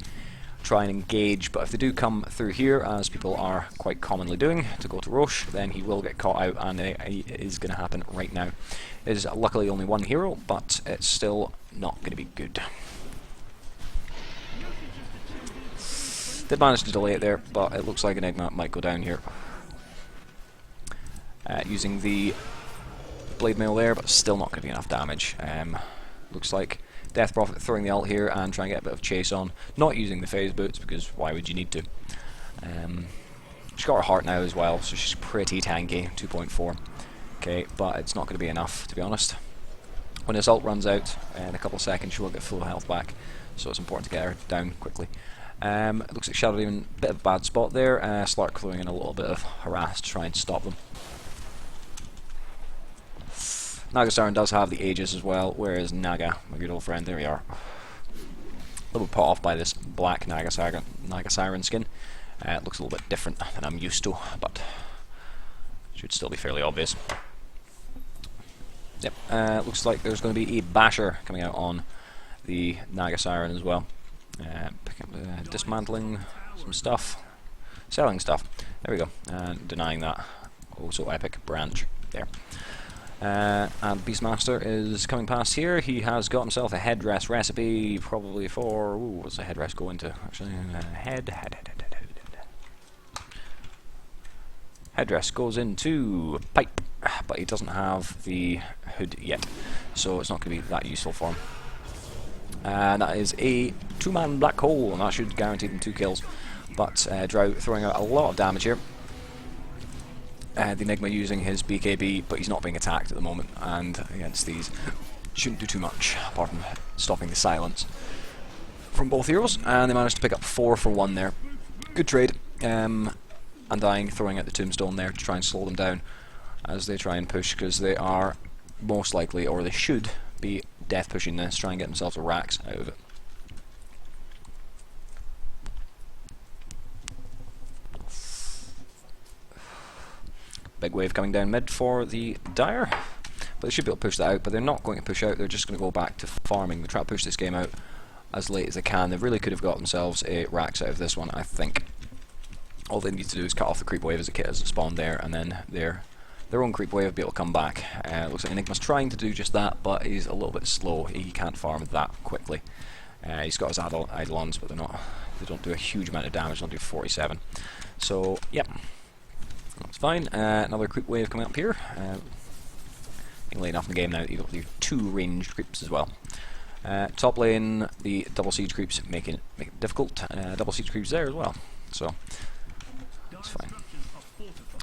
try and engage. But if they do come through here, as people are quite commonly doing, to go to Rosh, then he will get caught out, and it is going to happen right now. It is luckily only one hero, but it's still not going to be good. Did manage to delay it there, but it looks like Enigma might go down here. Using the Blade Mail there, but still not going to be enough damage. Looks like Death Prophet throwing the ult here and trying to get a bit of chase on. Not using the phase boots, because why would you need to? She's got her heart now as well, so she's pretty tanky, 2.4. Okay, but it's not going to be enough, to be honest. When this ult runs out in a couple of seconds, she will get full health back, so it's important to get her down quickly. It looks like Shadow Demon, bit of a bad spot there. Slark throwing in a little bit of harass to try and stop them. Naga Siren does have the Aegis as well. Where is Naga, my good old friend? There we are. A little bit put off by this black Naga Siren skin. It looks a little bit different than I'm used to, but should still be fairly obvious. Yep, looks like there's going to be a Basher coming out on the Naga Siren as well. Dismantling some stuff, selling stuff. There we go, and denying that. Oh, so epic branch there. And Beastmaster is coming past here. He has got himself a headdress recipe, probably for... Ooh, what's the headdress go into? Actually, headdress goes into pipe, but he doesn't have the hood yet, so it's not going to be that useful for him. And that is a 2-man black hole, and that should guarantee them 2 kills. But Drow throwing out a lot of damage here. The Enigma using his BKB, but he's not being attacked at the moment, and against these shouldn't do too much, apart from stopping the silence from both heroes. And they managed to pick up 4 for 1 there. Good trade. Undying throwing out the tombstone there to try and slow them down as they try and push, because they are most likely, or they should be, death pushing this, try and get themselves a racks out of it. Big wave coming down mid for the Dire, but they should be able to push that out, but they're not going to push out, they're just going to go back to farming. They try to push this game out as late as they can. They really could have got themselves a racks out of this one, I think. All they need to do is cut off the creep wave as it spawned there, and then their own creep wave will be able to come back. Looks like Enigma's trying to do just that, but he's a little bit slow. He can't farm that quickly. He's got his Eidolons, but they don't do a huge amount of damage. They don't do 47. So, yep. That's fine. Another creep wave coming up here. Getting late enough in the game now that you've got 2 ranged creeps as well. Top lane, the double siege creeps make it difficult. Double siege creeps there as well. So, that's fine.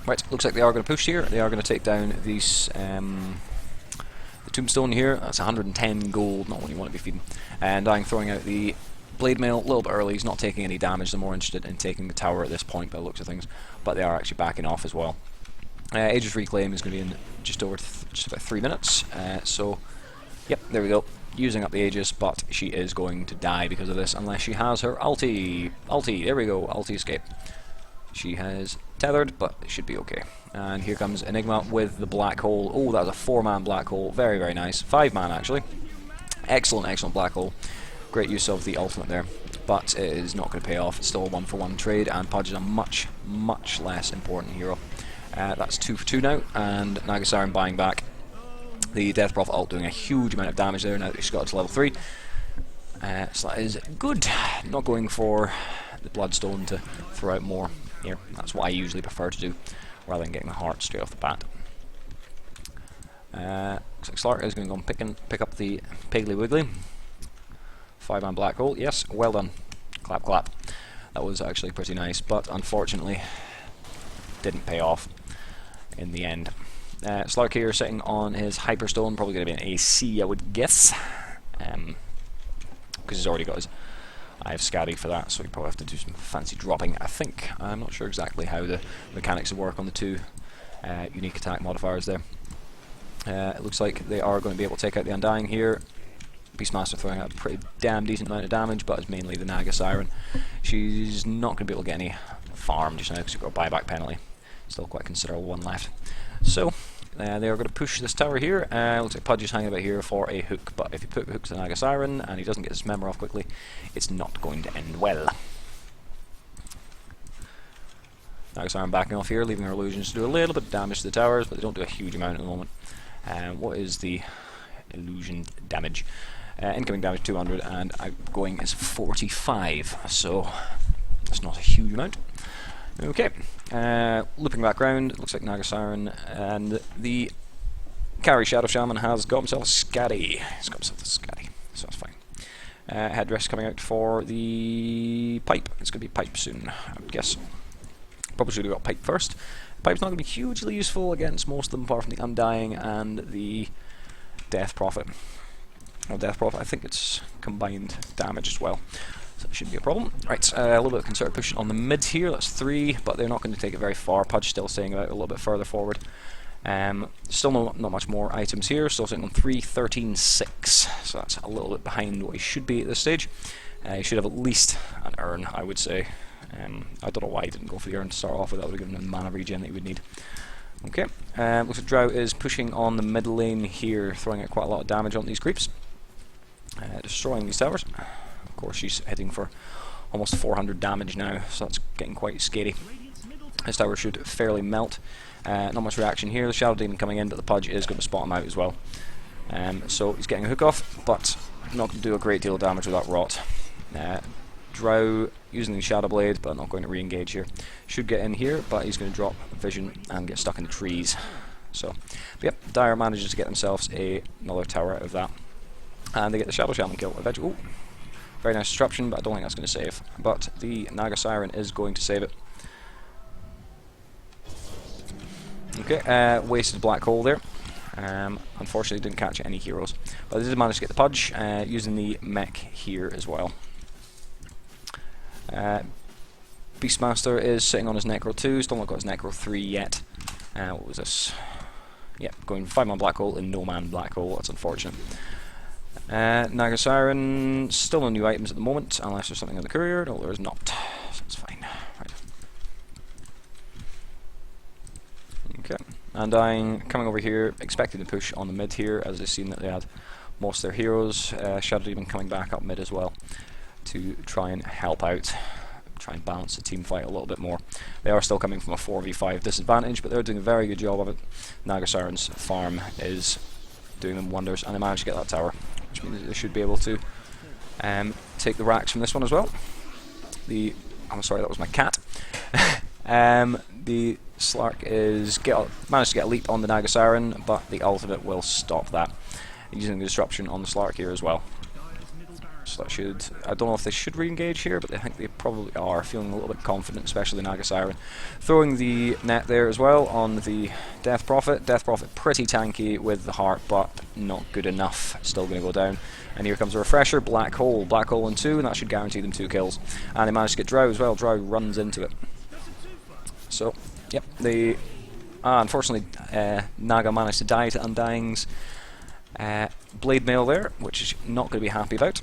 Right, looks like they are going to push here. They are going to take down these the tombstone here. That's 110 gold, not what you want to be feeding. And I'm throwing out the blade mail a little bit early. He's not taking any damage. They're more interested in taking the tower at this point by the looks of things, but they are actually backing off as well. Aegis Reclaim is going to be in just over just about 3 minutes. So, yep, there we go. Using up the Aegis, but she is going to die because of this, unless she has her ulti. Ulti, there we go, ulti escape. She has tethered, but it should be okay. And here comes Enigma with the black hole. Oh, that was a 4-man black hole. Very, very nice. 5-man, actually. Excellent, excellent black hole. Great use of the ultimate there, but it is not going to pay off. It's still a 1-for-1 trade, and Pudge is a much, much less important hero. That's 2 for 2 now, and Naga Siren buying back. The Death Prophet ult doing a huge amount of damage there now that she's got to level 3. So that is good. Not going for the Bloodstone to throw out more here. That's what I usually prefer to do, rather than getting the heart straight off the bat. Looks like Slark is going to go and pick up the Piggly Wiggly. 5-man black hole, yes, well done. Clap, clap. That was actually pretty nice, but unfortunately didn't pay off in the end. Slark here sitting on his Hyperstone, probably going to be an AC, I would guess, because he's already got his... I have Scatty for that, so you probably have to do some fancy dropping, I think. I'm not sure exactly how the mechanics work on the 2 unique attack modifiers there. It looks like they are going to be able to take out the Undying here. Beastmaster throwing out a pretty damn decent amount of damage, but it's mainly the Naga Siren. She's not going to be able to get any farm just now because you've got a buyback penalty. Still quite a considerable one left. So, they are going to push this tower here. Looks like Pudge is hanging about here for a hook, but if you put hooks to Naga Siren and he doesn't get his member off quickly, it's not going to end well. Naga Siren backing off here, leaving her illusions to do a little bit of damage to the towers, but they don't do a huge amount at the moment. What is the illusion damage? Incoming damage 200 and outgoing is 45, so that's not a huge amount. Okay, looping back round, it looks like Naga Siren and the carry Shadow Shaman has got himself a Scatty. He's got himself a Scatty, so that's fine. Headdress coming out for the pipe. It's going to be pipe soon, I would guess. Probably should have got pipe first. Pipe's not going to be hugely useful against most of them apart from the Undying and the Death Prophet. Oh, Death Prophet, I think it's combined damage as well. So it shouldn't be a problem. Right, a little bit of concerted push on the mid here. That's 3, but they're not going to take it very far. Pudge still staying about a little bit further forward. Still not much more items here. Still sitting on 3, 13, 6. So that's a little bit behind what he should be at this stage. He should have at least an urn, I would say. I don't know why he didn't go for the urn to start off with. That would have given him the mana regen that he would need. Okay, looks like Drow is pushing on the mid lane here, throwing out quite a lot of damage on these creeps. Destroying these towers. Of course, she's hitting for almost 400 damage now, so that's getting quite scary. This tower should fairly melt. Not much reaction here. The Shadow Demon coming in, but the Pudge is going to spot him out as well. So he's getting a hook off, but not going to do a great deal of damage with that Rot. Drow using the Shadow Blade, but not going to re-engage here. Should get in here, but he's going to drop Vision and get stuck in the trees. So, yep, Dire manages to get themselves another tower out of that. And they get the Shadow Shaman kill eventually. Ooh, very nice disruption, but I don't think that's going to save. But the Naga Siren is going to save it. Okay, wasted Black Hole there. Unfortunately didn't catch any heroes. But they did manage to get the Pudge, using the mech here as well. Beastmaster is sitting on his Necro 2, still not got his Necro 3 yet. What was this? Yep, going 5-man Black Hole and no man Black Hole, that's unfortunate. Naga Siren, still no new items at the moment, unless there's something on the courier. No, there is not, so that's fine. Right. Okay, and I'm coming over here, expecting to push on the mid here, as I've seen that they had most of their heroes. Shadow Demon coming back up mid as well, to try and help out, try and balance the team fight a little bit more. They are still coming from a 4v5 disadvantage, but they're doing a very good job of it. Naga Siren's farm is doing them wonders, and they managed to get that tower, which means that they should be able to take the racks from this one as well. I'm sorry, that was my cat. The Slark is managed to get a leap on the Naga Siren, but the ultimate will stop that, using the disruption on the Slark here as well. So that should, I don't know if they should re-engage here, but I think they probably are, feeling a little bit confident, especially Naga Siren. Throwing the net there as well on the Death Prophet. Death Prophet pretty tanky with the heart, but not good enough. Still going to go down. And here comes a refresher, Black Hole. Black Hole and 2, and that should guarantee them 2 kills. And they managed to get Drow as well. Drow runs into it. So, yep, they... unfortunately, Naga managed to die to Undying's Blade Mail there, which is not going to be happy about.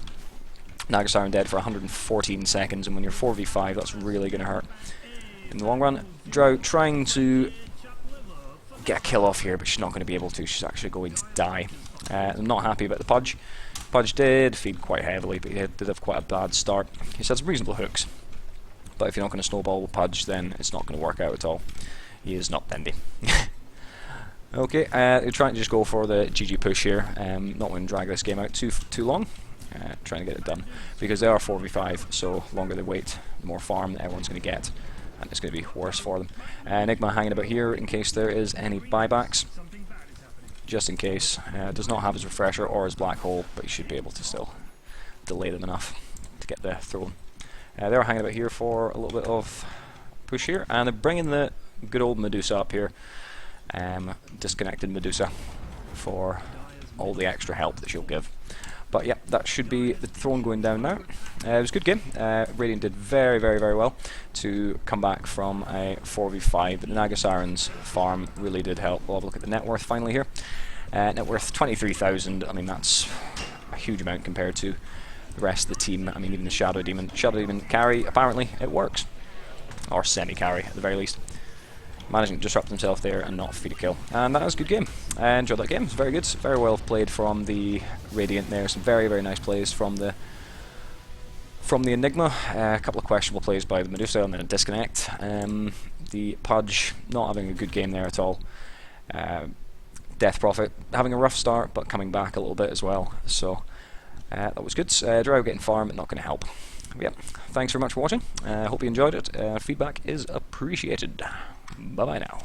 Naga Siren dead for 114 seconds, and when you're 4v5, that's really going to hurt in the long run. Drow trying to get a kill off here, but she's not going to be able to. She's actually going to die. I'm not happy about the Pudge. Pudge did feed quite heavily, but he did have quite a bad start. He's had some reasonable hooks, but if you're not going to snowball with Pudge, then it's not going to work out at all. He is not bendy. Okay, they're trying to just go for the GG push here. Not going to drag this game out too long. Trying to get it done, because they are 4v5, so the longer they wait, the more farm everyone's going to get, and it's going to be worse for them. Enigma hanging about here in case there is any buybacks, just in case. Does not have his refresher or his Black Hole, but he should be able to still delay them enough to get the throne. They're hanging about here for a little bit of push here, and they're bringing the good old Medusa up here. Disconnected Medusa for all the extra help that she'll give. But yeah, that should be the throne going down now. It was a good game. Radiant did very, very, very well to come back from a 4v5. But the Naga Siren's farm really did help. We'll have a look at the net worth finally here. Net worth 23,000. I mean, that's a huge amount compared to the rest of the team. I mean, even the Shadow Demon. Shadow Demon carry, apparently, it works. Or semi-carry, at the very least. Managing to disrupt himself there and not feed a kill. And that was a good game. I enjoyed that game. It was very good. Very well played from the Radiant there. Some very, very nice plays from the Enigma. A couple of questionable plays by the Medusa and then a disconnect. The Pudge not having a good game there at all. Death Prophet having a rough start, but coming back a little bit as well. So that was good. Drow getting farm, but not going to help. But yeah, thanks very much for watching. Hope you enjoyed it. Feedback is appreciated. Bye bye now.